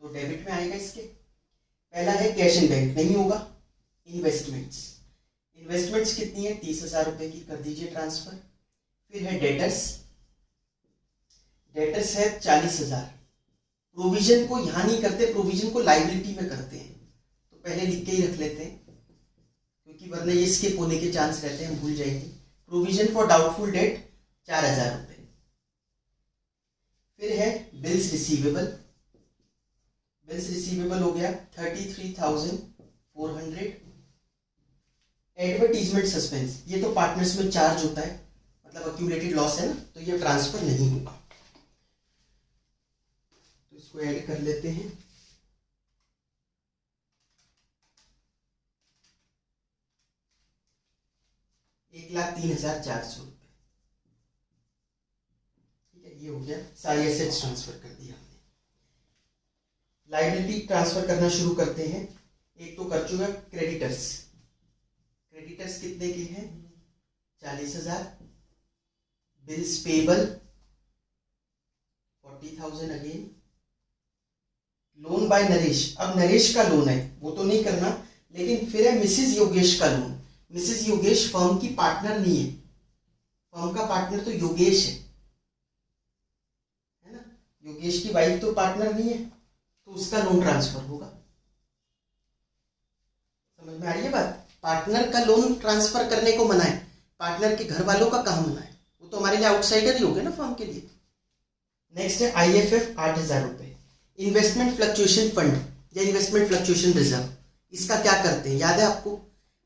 तो डेबिट में आएगा इसके, पहला है कैश एंड बैंक, नहीं होगा। इन्वेस्टमेंट्स, इन्वेस्टमेंट्स कितनी है? 30,000 रुपए की, कर दीजिए ट्रांसफर। फिर है डेटर्स, डेटर्स है 40,000। प्रोविजन को यहां नहीं करते, प्रोविजन को लायबिलिटी में करते हैं, तो पहले लिख के ही रख लेते हैं क्योंकि वरना ये स्किप होने के चांस रहते हैं, हम भूल जाएंगे। प्रोविजन फॉर डाउटफुल डेट 4,000 रुपए। फिर है बिल्स रिसीवेबल, बिल्स रिसीवेबल हो गया 33,400। एडवर्टीजमेंट सस्पेंस, ये तो पार्टनर्स में चार्ज होता है, मतलब अक्यूमुलेटेड लॉस है ना, तो ये ट्रांसफर नहीं होगा, तो इसको ऐड कर लेते हैं। ₹1,03,400। ठीक है, ये हो गया, सारी एसेट्स ट्रांसफर कर दिया हमने। लायबिलिटी ट्रांसफर करना शुरू करते हैं। एक तो कर चुका क्रेडिटर्स, क्रेडिटर्स कितने के हैं? 40,000। Bills payable 40,000 again. Loan by Naresh, अब नरेश का लोन है वो तो नहीं करना, लेकिन फिर है मिसेस योगेश का लोन। मिसेस योगेश फर्म की पार्टनर नहीं है, फर्म का पार्टनर तो योगेश है ना, योगेश की वाइफ तो पार्टनर नहीं है, तो उसका लोन ट्रांसफर होगा। समझ में आ रही है बात? पार्टनर का लोन ट्रांसफर करने को मना है, पार्टनर के घर वालों का कहाँ मना है? वो तो हमारे लिए आउटसाइडर ही हो गए ना फर्म के लिए। नेक्स्ट है IFF 8,000 रुपए। इन्वेस्टमेंट फ्लक्चुएशन फंड या इन्वेस्टमेंट फ्लक्चुएशन रिजर्व, इसका क्या करते हैं याद है आपको?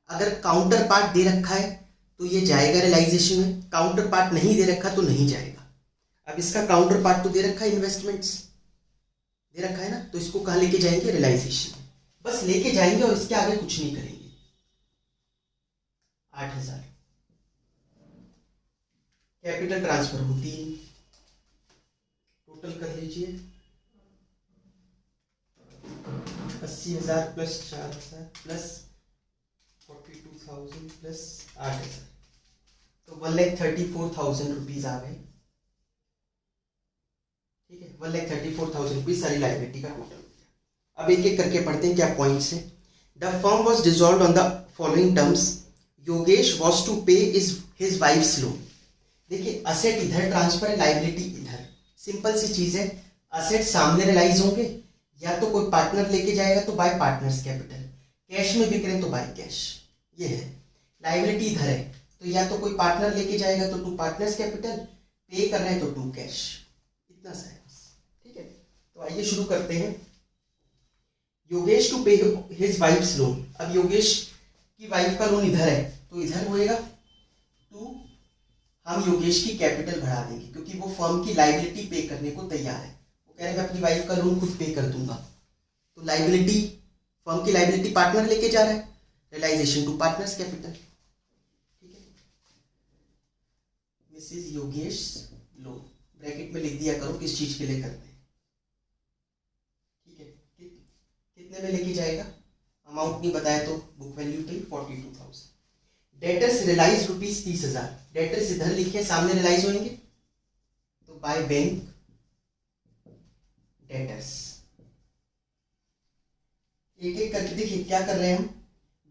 अगर काउंटर पार्ट दे रखा है तो ये जाएगा रियलाइजेशन में, काउंटर पार्ट नहीं दे रखा तो नहीं जाएगा। अब इसका काउंटर पार्ट तो दे रखा है, इन्वेस्टमेंट्स दे रखा है ना, तो इसको कहाँ लेके जाएंगे? रियलाइजेशन में, बस लेके जाएंगे और इसके आगे कुछ नहीं करेंगे। 8,000 कैपिटल ट्रांसफर होती है, टोटल कर लीजिए 80,000 प्लस 4,000 प्लस 42,000 प्लस 8,000, तो 1,34,000 रुपीज आ गए। ठीक है, 1,34,000 रुपीज सारी लायबिलिटी का टोटल। अब एक एक करके पढ़ते हैं क्या पॉइंट्स हैं। The firm was dissolved on the following terms. Yogesh was to pay his wife's loan. देखिए, असेट इधर ट्रांसफर है, लायबिलिटी इधर, सिंपल सी चीज है। असेट सामने रियलाइज होंगे, या तो कोई पार्टनर लेके जाएगा तो बाय पार्टनर्स कैपिटल, कैश में बिक रहे तो बाय कैश, ये है। लायबिलिटी इधर है, तो या तो कोई पार्टनर लेके जाएगा तो टू पार्टनर्स कैपिटल, पे कर रहे हैं तो टू कैश, इतना सा है बस। ठीक है, तो आइए शुरू करते हैं। Yogesh to pay his wife's loan. अब योगेश की वाइफ का लोन इधर है तो इधर होएगा टू, हम योगेश की कैपिटल बढ़ा देंगे क्योंकि वो फर्म की लायबिलिटी पे करने को तैयार है। वो कह रहे हैं मैं अपनी वाइफ का लोन खुद पे कर दूंगा, तो लायबिलिटी, फर्म की लायबिलिटी पार्टनर लेके जा रहा है, रियलाइजेशन टू पार्टनर्स कैपिटल, ठीक है। मिसेज योगेश लोन, ब्रैकेट में लिख दिया करो किस चीज के लिए करते हैं, ठीक है। कितने में लेके जाएगा, अमाउंट नहीं बताया तो बुक वैल्यू पे 42,000। डेटर्स रियलाइज रुपीज 30,000, डेटर्स इधर लिखे सामने रियलाइज होंगे तो बाय बैंक डेटर्स, एक एक करके देखिए क्या कर रहे हैं हम।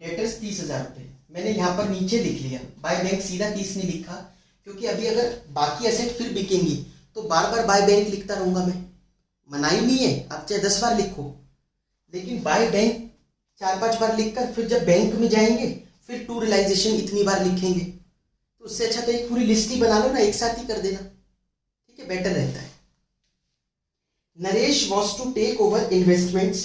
डेटर्स 30,000 रुपए मैंने यहां पर नीचे लिख लिया, बाय बैंक सीधा 30 नहीं लिखा क्योंकि अभी अगर बाकी एसेट फिर बिकेंगी तो बार बार बाय बैंक लिखता रहूंगा मैं, मनाही नहीं है, आप चाहे 10 बार लिखो, लेकिन बाय बैंक 4-5 बार लिखकर फिर जब बैंक में जाएंगे फिर टू रियलाइजेशन इतनी बार लिखेंगे, तो उससे अच्छा तो एक पूरी लिस्ट ही बना लो ना, एक साथ ही कर देना, ठीक है, बेटर रहता है। Naresh was to take over investments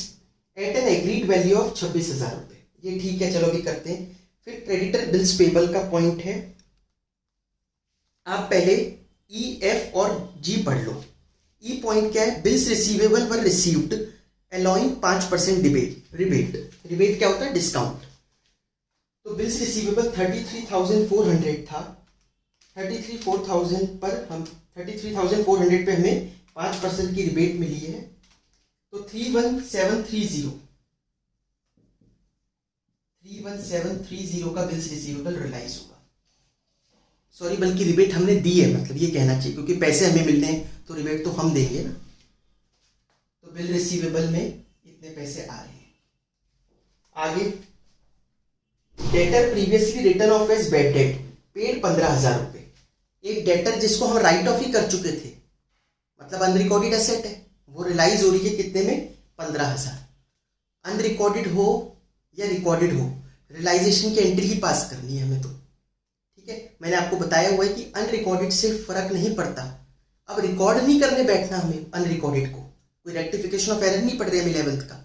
at an agreed value of 26,000 रुपए, ये ठीक है, चलो अभी करते हैं। फिर क्रेडिटर बिल्स पेबल का पॉइंट है, आप पहले ई एफ और जी पढ़ लो। ई पॉइंट क्या है, बिल्स रिसीवेबल वर रिसीव्ड अलाउइंग 5% रिबेट क्या होता है, डिस्काउंट। तो बिल्स रिसीवेबल 33,400 था, 33,400 पर हम 33,400 पे हमें 5% की रिबेट मिली है, तो 31730 का बिल्स रिसीवेबल रियलाइज होगा, सॉरी बल्कि रिबेट हमने दी है, मतलब ये कहना चाहिए क्योंकि पैसे हमें मिलने हैं तो रिबेट तो हम देंगे ना, तो बिल रिसीवेबल में इतने पैसे आ रहे हैं। आगे debtor previously written off as bad debt paid 15,000 रुपए, एक डेटर जिसको हम राइट ऑफ ही कर चुके थे, मतलब अनरिकॉर्डेड एसेट है, वो रियलाइज हो रही है कितने में, 15,000। अनरिकॉर्डेड हो या रिकॉर्डेड हो, रियलाइजेशन की एंट्री ही पास करनी है हमें तो, ठीक है। मैंने आपको बताया हुआ है कि अनरिकॉर्डेड से फर्क नहीं पड़ता, अब रिकॉर्ड नहीं करने बैठना हमें अनरिकॉर्डेड को, कोई रेक्टिफिकेशन ऑफ एरर नहीं पड़ रही हमें 11th का,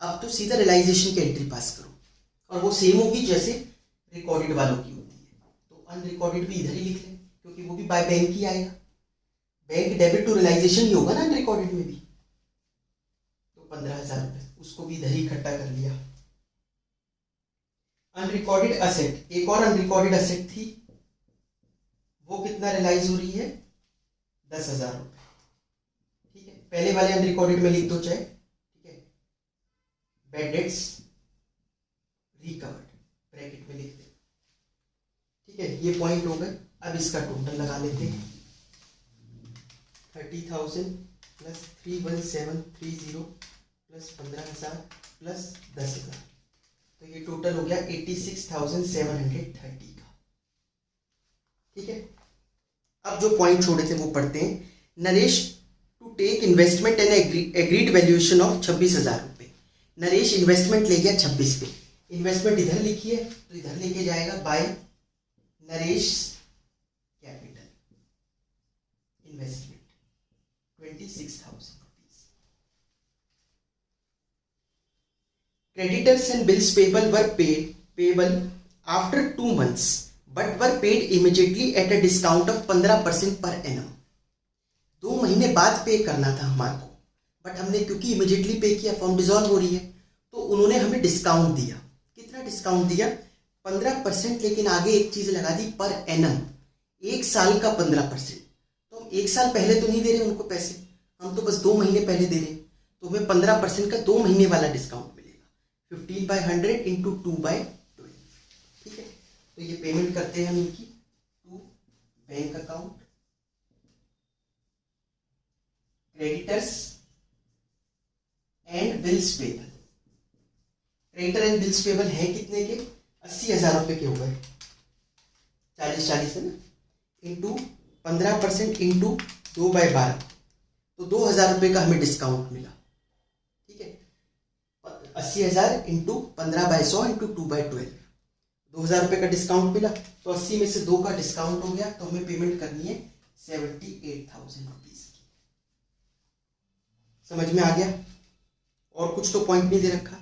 अब तो सीधा रियलाइजेशन की एंट्री पास करो, और वो सेम होगी जैसे रिकॉर्डेड वालों की होती है, तो अनरिकॉर्डेड भी इधर ही लिख लें क्योंकि वो भी बाय बैंक ही आएगा, बैंक डेबिट टू रियलाइजेशन ही होगा ना अनरिकॉर्डेड में भी, तो 15,000 रुपए उसको भी इधर ही इकट्ठा कर लिया। अनरिकॉर्डेड एसेट, एक और अनरिकॉर्डेड एसेट थी, वो कितना रियलाइज हो रही है, 10,000 रुपए, ठीक है। पहले वाले अनरिकॉर्डेड में लिख दो चाहे, ठीक है, बैड डेट्स रिकवर्ड ब्रैकेट में लिख दे, ठीक है, ये पॉइंट हो गए। अब इसका टोटल लगा लेते हैं, 30,000 प्लस 31730 प्लस 15,000 प्लस 10,000, तो ये टोटल हो गया 86,730 का, ठीक है। अब जो पॉइंट छोड़े थे वो पढ़ते हैं। Naresh to take investment and agreed valuation of 26,000 रुपए, नरेश इन्वेस्टमेंट ले गया 26 पे, इन्वेस्टमेंट इधर लिखी है तो इधर लेके जाएगा by Naresh capital investment 26,000 rupees. Creditors and bills payable were payable after 2 months but were paid immediately at a discount of 15% per annum। 2 महीने बाद पे करना था हमारे को, बट हमने क्योंकि इमीडिएटली पे किया, फॉर्म डिसॉल्व हो रही है, तो उन्होंने हमें डिस्काउंट दिया। कितना डिस्काउंट दिया, 15%, लेकिन आगे एक चीज लगा दी, पर एनम, 1 साल का 15%। तो हम 1 साल पहले तो नहीं दे रहे उनको पैसे, हम तो बस 2 महीने पहले दे रहे हैं, तो हमें 15% का 2 महीने वाला डिस्काउंट मिलेगा, 15/100 इंटू 2/12, ठीक है। तो ये पेमेंट करते हैं हम इनकी to bank account, creditors and bills payable. Creditor and bills payable है कितने के, 80,000 रुपए के हो गए, 40 है ना, इंटू 15% इंटू 2/12, तो 2,000 रुपए का हमें डिस्काउंट मिला, ठीक है। 80,000 इंटू 15/100 इंटू 2/12, 2,000 रुपए का डिस्काउंट मिला, तो 80 में से 2 का डिस्काउंट हो गया, तो हमें पेमेंट करनी है 78,000 रुपीज की। समझ में आ गया, और कुछ तो पॉइंट नहीं दे रखा।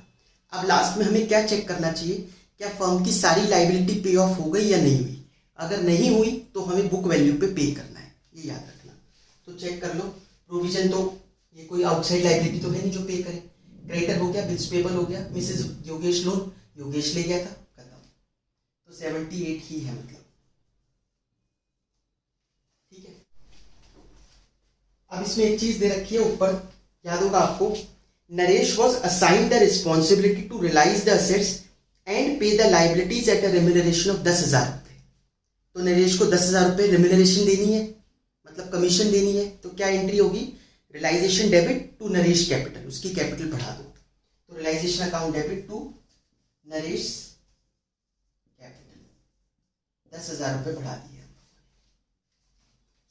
अब लास्ट में हमें क्या चेक करना चाहिए, क्या फर्म की सारी लाइबिलिटी पे ऑफ हो गई या नहीं हुई। अगर नहीं हुई तो हमें बुक वैल्यू पे पे करना है, ये याद रखना। तो चेक कर लो, प्रोविजन तो ये कोई आउटसाइड लाइबिलिटी तो है नहीं जो पे करे। क्रेडिटर हो गया, बिल्स पेबल हो गया, मिसेज योगेश लोन योगेश ले गया था, खत्म। तो 78 ही है मतलब, ठीक है। अब इसमें एक चीज दे रखी है ऊपर, याद होगा आपको, Naresh was assigned the responsibility to realise the assets and pay the liabilities at a remuneration of 10,000 रुपये। तो नरेश को 10,000 रुपये रेम्यूनरेशन देनी है, मतलब कमीशन देनी है। तो क्या एंट्री होगी, realisation debit to Naresh capital, उसकी कैपिटल बढ़ा दो। तो realisation account debit to Naresh capital, 10,000 रुपये बढ़ा दिया।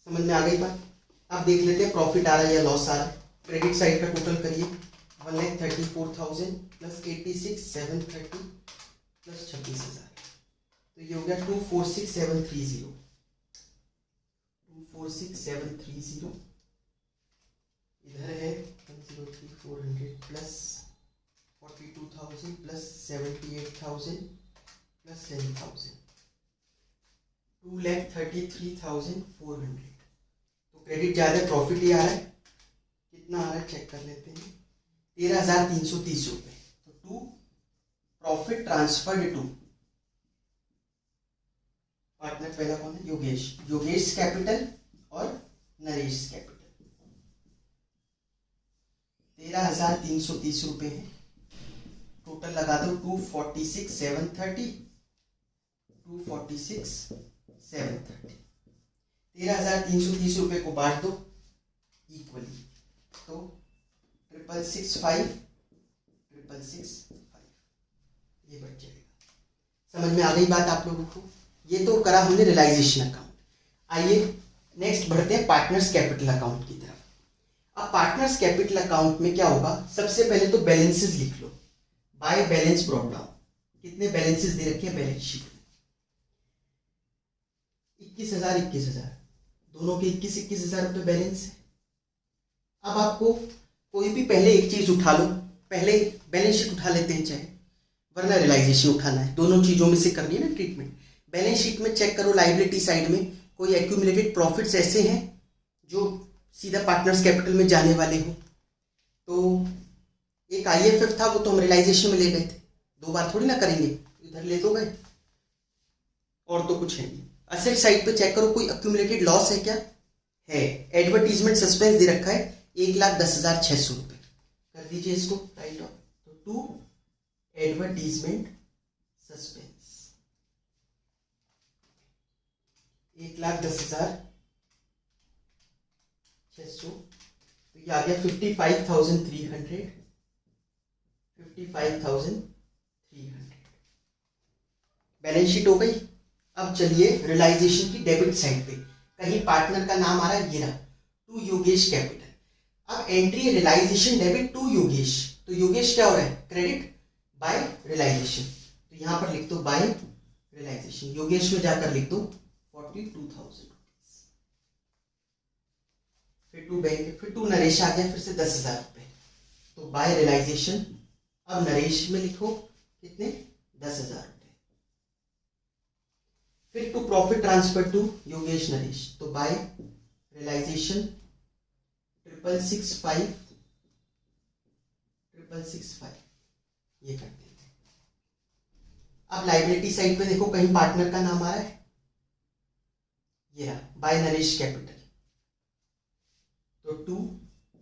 समझ में आ गई बात। अब देख लेते हैं प्रॉफिट आ रहा है या लॉस आ रहा है। क्रेडिट साइड का टोटल करिए, 1,34,000 प्लस 86,730 प्लस 26,000, तो ये हो गया 246,730, 246,730। इधर है 103,400 प्लस 42,000 प्लस 78,000 प्लस 10,000, 2,33,400। तो क्रेडिट ज़्यादा है, प्रॉफिट ही आ रहा है। कितना आ रहा है चेक कर लेते हैं, 13,330 रुपये। तो to profit transferred to partner, पहला कौन है, योगेश, योगेश कैपिटल और नरेश कैपिटल, 13,330 रुपये है। टोटल लगा दो 246,730, 246,730, 13,330 रुपये को बांट दो इक्वली, तो 665, 665 ये बच जाएगा। समझ में आ गई बात आप लोगों को। ये तो करा हमने रियलाइजेशन अकाउंट। आइए नेक्स्ट बढ़ते हैं पार्टनर्स कैपिटल अकाउंट की तरफ। अब पार्टनर्स कैपिटल अकाउंट में क्या होगा, सबसे पहले तो बैलेंसेस लिख लो, बाय बैलेंस ब्रॉट डाउन। कितने बैलेंसेस दे रखे हैं बैलेंस शीट में, 21,000 21,000, दोनों के 21,000 रुपये बैलेंस है। अब आपको कोई भी पहले एक चीज उठा लो, पहले बैलेंस शीट उठा लेते हैं चाहे, वरना रियलाइजेशन उठाना है, दोनों चीजों में से करनी है ना ट्रीटमेंट। बैलेंस शीट में चेक करो, लायबिलिटी साइड में कोई एक्यूमुलेटेड प्रॉफिट्स ऐसे हैं जो सीधा पार्टनर्स कैपिटल में जाने वाले हो। तो एक IFF था, वो तो हम रियलाइजेशन में ले गए थे, 2 बार थोड़ी ना करेंगे, इधर ले तो गए, और तो कुछ है नहीं। असेट साइड पे चेक करो, कोई एक्यूमुलेटेड लॉस है क्या, है। एडवर्टीजमेंट सस्पेंस दे रखा है 1,10,600 रुपये, कर दीजिए इसको राइट ऑफ। तो टू एडवर्टीजमेंट सस्पेंस 1,10,600, तो ये आ गया 55,300, 55,300। बैलेंस शीट हो गई। अब चलिए रियलाइजेशन की डेबिट साइड पे, कहीं पार्टनर का नाम आ रहा है, ये रहा, टू योगेश कैपिटल। अब एंट्री है रियलाइजेशन डेबिट टू योगेश, तो योगेश क्या हो रहा है, क्रेडिट बाय रियलाइजेशन, तो यहां पर लिख दो बाय रियलाइजेशन। योगेश में जाकर लिख दो 42,000 रुपीज। फिर टू बैंक, फिर टू नरेश आ गया, फिर से 10,000 रुपये, तो बाय रियलाइजेशन। अब नरेश में लिखो कितने, 10,000 रुपये। फिर to profit transfer to Yogesh Naresh, तो बाय रियलाइजेशन 665, 665 ये करते हैं। अब लाइबिलिटी साइड पे देखो, कहीं पार्टनर का नाम आ रहा है, ये रहा बाय नरेश कैपिटल, तो टू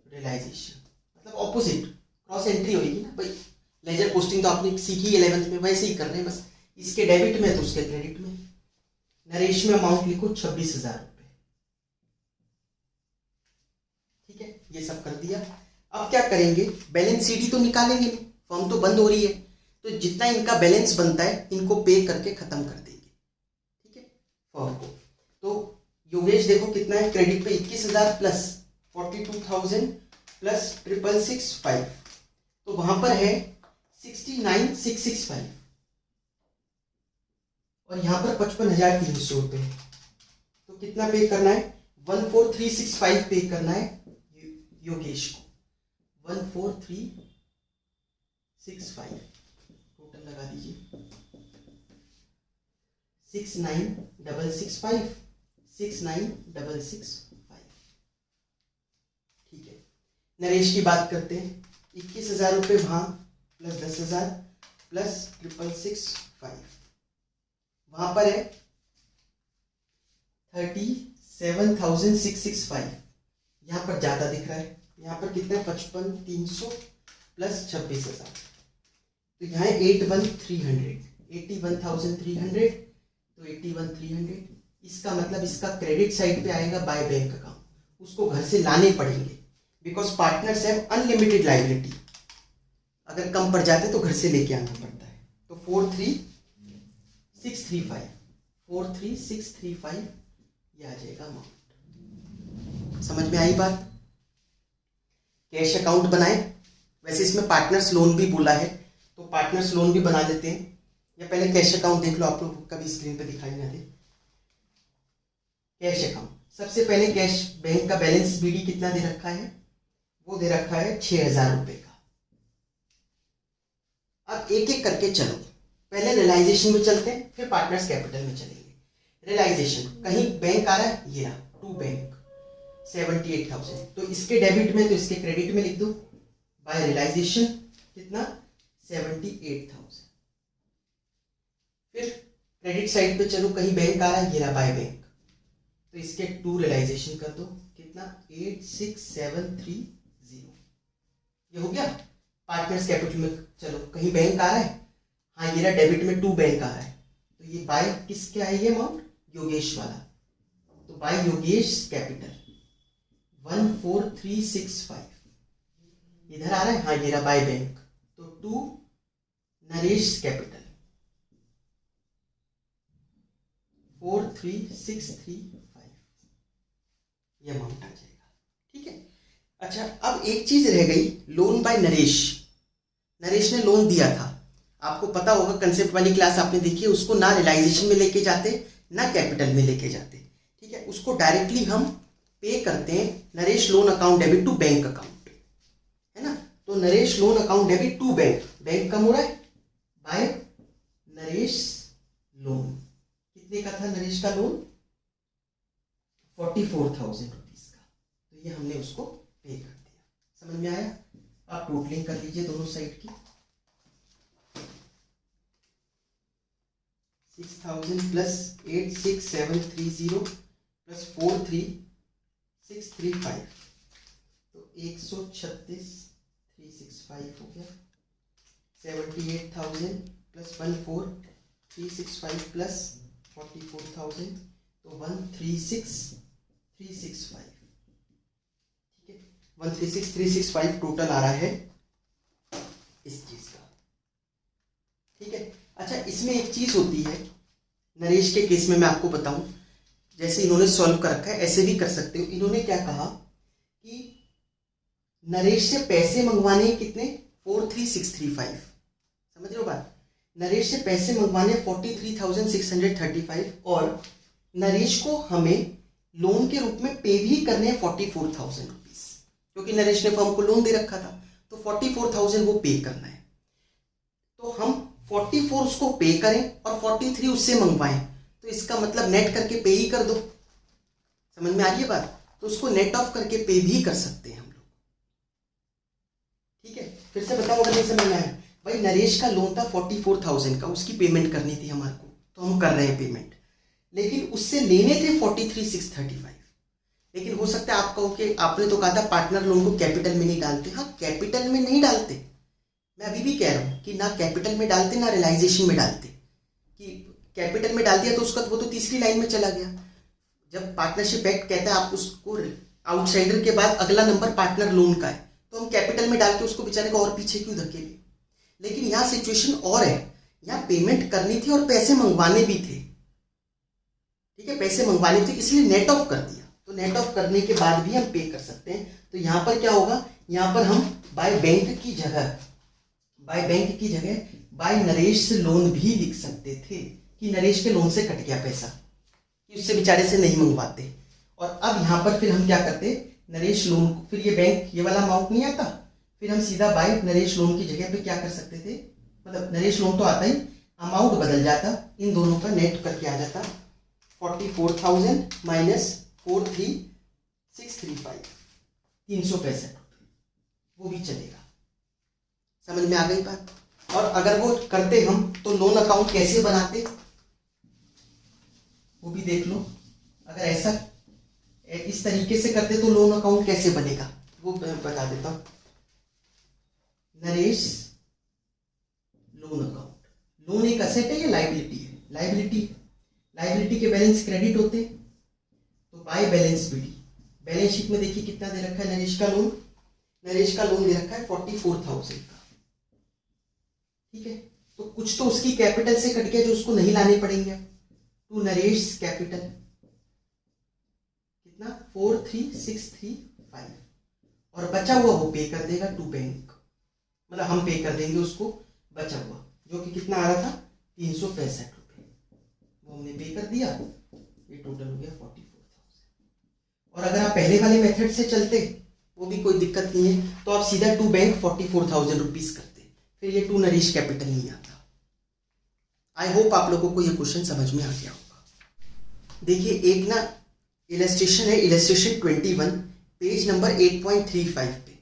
रियलाइजेशन, मतलब ऑपोजिट क्रॉस एंट्री होगी ना भाई। लेजर पोस्टिंग तो आपने सीखी 11th में, वैसे ही कर रहे हैं, बस इसके डेबिट में तो उसके क्रेडिट में। नरेश में अमाउंट लिखो 26,000 रुपये, ठीक है, ये सब कर दिया। अब क्या करेंगे, बैलेंस शीट ही तो निकालेंगे नहीं, फर्म तो बंद हो रही है, तो जितना इनका बैलेंस बनता है इनको पे करके खत्म कर देंगे, ठीक है, फर्म को। तो योगेश देखो कितना है, क्रेडिट पे 21,000 प्लस 42,000 प्लस 665, तो वहां पर है 69,665, और यहां पर 55,300 रुपये, तो कितना पे करना है, 14,365 पे करना है योगेश को, 14,365 टोटल लगा दीजिए, 69,665, 69,665, ठीक है। नरेश की बात करते हैं, 21,000 रुपये वहां प्लस 10,000, प्लस 665, वहां पर है 37,665, यहाँ पर ज्यादा दिख रहा है, यहाँ पर कितना है 55,300 प्लस 26,000, तो यहाँ है 81,300, तो 81,300, इसका मतलब इसका क्रेडिट साइड पे आएगा बाय बैंक अकाउंट, उसको घर से लाने पड़ेंगे because partners have unlimited liability, अगर कम पड़ जाते तो घर से लेके आना पड़ता है। तो 43,635 ये आ जाएगा अमाउंट। समझ में आई बात? कैश अकाउंट बनाए, वैसे इसमें पार्टनर्स लोन भी बोला है तो पार्टनर्स लोन भी बना लेते हैं, या पहले कैश अकाउंट देख लो, आप लोग कभी स्क्रीन पे दिखाई ना दे। कैश अकाउंट, सबसे पहले कैश बैंक का बैलेंस बीडी कितना दे रखा है, वो दे रखा है 6,000 रुपए का। अब एक एक करके चलो, पहले रियलाइजेशन में चलते हैं, फिर पार्टनर्स कैपिटल में चलेंगे। रियलाइजेशन, कहीं बैंक आ रहा है, ये रहा टू बैंक 78,000, तो इसके डेबिट में तो इसके क्रेडिट में लिख दो, बाय रियलाइजेशन कितना 78,000। फिर क्रेडिट साइड पे चलो, कहीं बैंक आ रहा है, ये रहा बाय बैंक, तो इसके टू रियलाइजेशन कर दो, कितना 86,730, ये हो गया। पार्टनर्स कैपिटल में चलो, कहीं बैंक आ रहा है, हाँ ये रहा डेबिट में टू बैंक आ रहा है, तो ये बाय किसके है ये अमाउंट, योगेश वाला, तो बाय योगेश कैपिटल 14,365, इधर आ रहा है, हाँ ये रहा बाय बैंक, तो टू नरेश कैपिटल 4,365, ये अमाउंट आ जाएगा। ठीक है, अच्छा अब एक चीज रह गई, लोन बाय नरेश। नरेश ने लोन दिया था, आपको पता होगा कंसेप्ट वाली क्लास आपने देखी है, उसको ना रियलाइजेशन में लेके जाते ना कैपिटल में लेके जाते। ठीक है, उसको डायरेक्टली हम पे करते हैं, Naresh loan account debit to bank account, है ना। तो Naresh loan account debit to bank, bank कम हो रहा है, बाय नरेश लोन, कितने का था नरेश का लोन 44,000 रुपीज का, तो ये हमने उसको पे कर दिया। समझ में आया? आप टोटलिंग कर लीजिए दोनों साइड की, 6,000 प्लस 86,730 प्लस 43,635, तो 136,365 हो गया। 78,000 प्लस 14,365 प्लस 44,000, तो 136,365। ठीक है, 136,365 टोटल आ रहा है इस चीज का। ठीक है, अच्छा इसमें एक चीज होती है, नरेश के केस में मैं आपको बताऊं, जैसे इन्होंने सॉल्व कर रखा है, ऐसे भी कर सकते हो। इन्होंने क्या कहा कि नरेश से पैसे मंगवाने कितने 43,635, समझ रहे हो बात, नरेश से पैसे मंगवाने 43,635 और नरेश को हमें लोन के रूप में पे भी करने हैं 44,000 रुपीज, क्योंकि नरेश ने फर्म को लोन दे रखा था, तो 44,000 वो पे करना है। तो हम 44 उसको पे करें और 43 उससे मंगवाएं, तो इसका मतलब नेट करके पे ही कर दो। समझ में आ रही है बात? तो उसको नेट ऑफ करके पे भी कर सकते हैं हम लोग। ठीक है, फिर से बताओ अगर नहीं समझ में आया। भाई नरेश का लोन था 44,000 का, उसकी पेमेंट करनी थी हमारे को, तो हम कर रहे हैं पेमेंट, लेकिन उससे लेने थे 43,635। लेकिन हो सकता है आप कहो कि आपने तो कहा था पार्टनर लोन को कैपिटल में नहीं डालते। हाँ, कैपिटल में नहीं डालते, मैं अभी भी कह रहा हूं कि ना कैपिटल में डालते ना रियलाइजेशन में डालते। कि कैपिटल में डाल दिया तो उसका वो तो तीसरी लाइन में चला गया। जब पार्टनरशिप एक्ट कहता है आप उसको आउटसाइडर के बाद अगला नंबर पार्टनर लोन का है, तो हम कैपिटल में डाल के उसको बेचारे को और पीछे क्यों धकेले। लेकिन यहाँ सिचुएशन और है, यहाँ पेमेंट करनी थी और पैसे मंगवाने भी थे। ठीक है, पैसे मंगवाने थे इसलिए नेट ऑफ कर दिया, तो नेट ऑफ करने के बाद भी हम पे कर सकते हैं। तो यहाँ पर क्या होगा, यहाँ पर हम बाय बैंक की जगह बाय नरेश से लोन भी लिख सकते थे कि नरेश के लोन से कट गया पैसा, कि उससे बेचारे से नहीं मंगवाते। और अब यहाँ पर फिर हम क्या करते, नरेश लोन को, फिर ये बैंक ये वाला अमाउंट नहीं आता, फिर हम सीधा बाय नरेश लोन की जगह पे क्या कर सकते थे, मतलब नरेश लोन तो आता ही, अमाउंट बदल जाता, इन दोनों का नेट करके आ जाता 44,000 माइनस 43,635, 365 रुपये, वो भी चलेगा। समझ में आ गई बात? और अगर वो करते हम तो लोन अकाउंट कैसे बनाते वो भी देख लो। अगर ऐसा इस तरीके से करते तो लोन अकाउंट कैसे बनेगा वो बता देता हूं। Naresh loan account. लोन एक असेट है या लाइबिलिटी है? लाइबिलिटी के बैलेंस क्रेडिट होते हैं तो by balance BD. Balance sheet में देखिए कितना दे रखा है नरेश का लोन दे रखा है 44,000 का। ठीक है, तो कुछ तो उसकी कैपिटल से कट गया जो उसको नहीं लाने पड़ेंगे। टू नरेश कैपिटल कितना 43,635 और बचा हुआ वो पे कर देगा टू बैंक, मतलब हम पे कर देंगे उसको बचा हुआ जो कि कितना आ रहा था 365 रुपए, वो हमने पे कर दिया। ये टोटल हो गया 44,000। और अगर आप पहले वाले मेथड से चलते वो भी कोई दिक्कत नहीं है, तो आप सीधा टू बैंक 44,000 रुपीज करते, फिर ये टू नरेश कैपिटल नहीं आता। आई होप आप लोगों को ये क्वेश्चन समझ में आ गया होगा। देखिए एक ना इलस्ट्रेशन है, इलस्ट्रेशन 21 पेज नंबर 8.35 पे।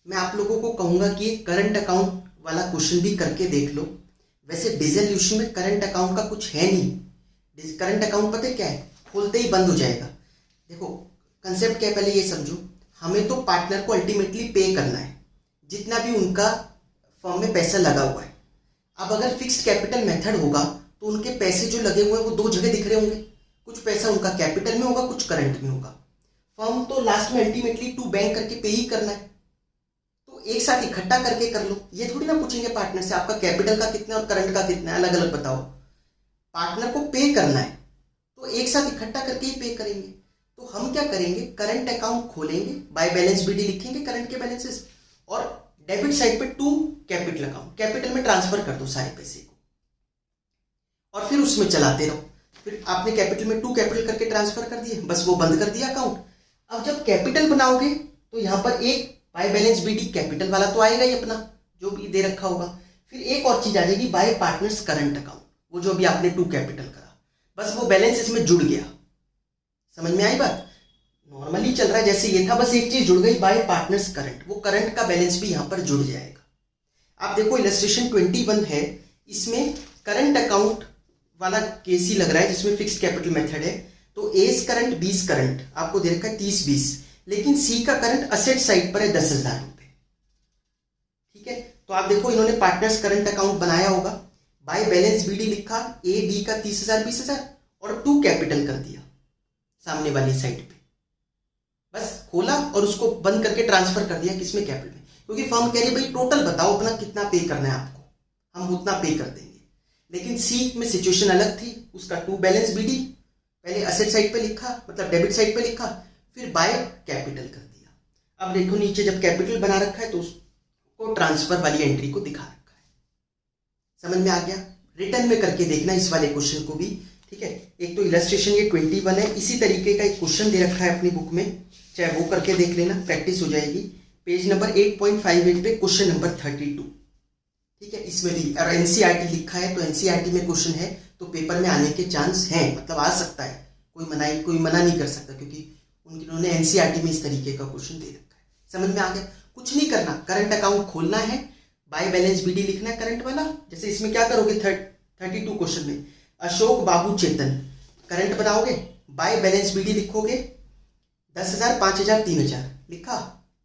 मैं आप लोगों को कहूंगा कि करंट अकाउंट वाला क्वेश्चन भी करके देख लो। वैसे डिसोल्यूशन में करंट अकाउंट का कुछ है नहीं। करंट अकाउंट पता है क्या है? खोलते ही बंद हो जाएगा। देखो कंसेप्ट क्या है पहले ये समझो। हमें तो पार्टनर को अल्टीमेटली पे करना है जितना भी उनका फर्म में पैसा लगा हुआ है। अब अगर फिक्स्ड कैपिटल मेथड होगा तो उनके पैसे जो लगे हुए हैं वो दो जगह दिख रहे होंगे। कुछ पैसा उनका कैपिटल में होगा, कुछ करंट में होगा। फर्म तो लास्ट में अल्टीमेटली टू बैंक करके पे ही करना है, तो एक साथ इकट्ठा करके कर लो। ये थोड़ी ना पूछेंगे पार्टनर से आपका कैपिटल का कितना और करंट का कितना है, अलग अलग बताओ। पार्टनर को पे करना है तो एक साथ इकट्ठा करके ही पे करेंगे। तो हम क्या करेंगे, करंट अकाउंट खोलेंगे, बाय बैलेंस बीडी लिखेंगे करंट के बैलेंसेस, और डेबिट साइड पे टू कैपिटल अकाउंट, कैपिटल में ट्रांसफर कर दो सारे पैसे को और फिर उसमें चलाते रहो। फिर आपने कैपिटल में टू कैपिटल करके ट्रांसफर कर दिए, बस वो बंद कर दिया अकाउंट। अब जब कैपिटल बनाओगे तो यहां पर एक बाय बैलेंस बीडी कैपिटल वाला तो आएगा ही अपना जो भी दे रखा होगा। फिर एक और चीज आ जाएगी बाय पार्टनर्स करंट अकाउंट, वो जो अभी आपने टू कैपिटल करा, बस वो बैलेंस इसमें जुड़ गया। समझ में आई बात? नॉर्मली चल रहा है जैसे ये था, बस एक चीज जुड़ गई बाय पार्टनर्स करंट, वो करंट का बैलेंस भी यहां पर जुड़ जाएगा। आप देखो इलस्ट्रेशन 21 है, इसमें करंट अकाउंट वाला केस ही लग रहा है जिसमें फिक्स्ड कैपिटल मेथड है। तो एस करंट 20 करंट आपको दे रखा है 30-20, लेकिन सी का करंट असेट साइड पर है 10,000 रुपए। ठीक है, तो आप देखो इन्होंने पार्टनर्स करंट अकाउंट बनाया होगा, बाय बैलेंस बीडी लिखा, ए बी का 30,000 20,000 और टू कैपिटल कर दिया सामने वाली साइड पे, बस खोला और उसको बंद करके ट्रांसफर कर दिया किसमें, कैपिटल में। क्योंकि फर्म कह रही है भाई टोटल बताओ अपना कितना पे करना है आपको, हम उतना पे कर देंगे। लेकिन सी में सिचुएशन अलग थी, उसका टू बैलेंस बीडी पहले असेट साइड पे लिखा, मतलब डेबिट साइड पे लिखा, फिर बाय कैपिटल कर दिया। अब देखो नीचे जब कैपिटल बना रखा है तो उसको ट्रांसफर वाली एंट्री को दिखा रखा है। समझ में आ गया? रिटर्न में करके देखना इस वाले क्वेश्चन को भी। ठीक है, एक तो इलस्ट्रेशन ये 21 है, इसी तरीके का एक क्वेश्चन दे रखा है अपनी बुक में, चाहे वो करके देख लेना, प्रैक्टिस हो जाएगी। पेज नंबर 8.58 पे क्वेश्चन नंबर 32। ठीक है, इसमें भी और एनसीईआरटी लिखा है, तो एनसीईआरटी में क्वेश्चन है तो पेपर में आने के चांस हैं, मतलब आ सकता है, कोई मना नहीं कर सकता, क्योंकि उन्होंने एनसीईआरटी में इस तरीके का क्वेश्चन दे रखा है। समझ में आ गया? कुछ नहीं करना, करंट अकाउंट खोलना है, बाय बैलेंस बीडी लिखना है करंट वाला। जैसे इसमें क्या करोगे 32 क्वेश्चन में अशोक बाबू चेतन करंट बनाओगे, बाय बैलेंस बीडी लिखोगे 10,000 5,000 3,000 लिखा,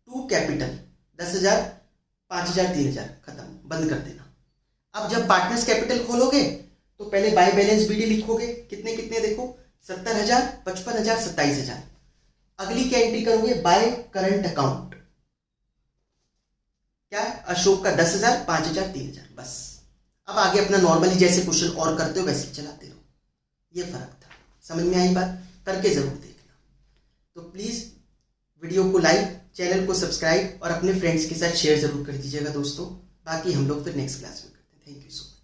टू कैपिटल 10,000 5,000 3,000 खत्म, बंद कर देना। अब जब पार्टनर्स कैपिटल खोलोगे तो पहले बाय बैलेंस बीडी लिखोगे, कितने कितने देखो 70,000 55,000 27,000। अगली क्या एंट्री करोगे, बाय करंट अकाउंट, क्या अशोक का 10,000 5,000 3,000, बस। अब आगे अपना नॉर्मली जैसे क्वेश्चन और करते हो वैसे चलाते रहो। ये फर्क था, समझ में आई बात? करके जरूर देखना। तो प्लीज वीडियो को लाइक, चैनल को सब्सक्राइब और अपने फ्रेंड्स के साथ शेयर जरूर कर दीजिएगा दोस्तों। बाकी हम लोग फिर नेक्स्ट क्लास में करते हैं। Thank you so much.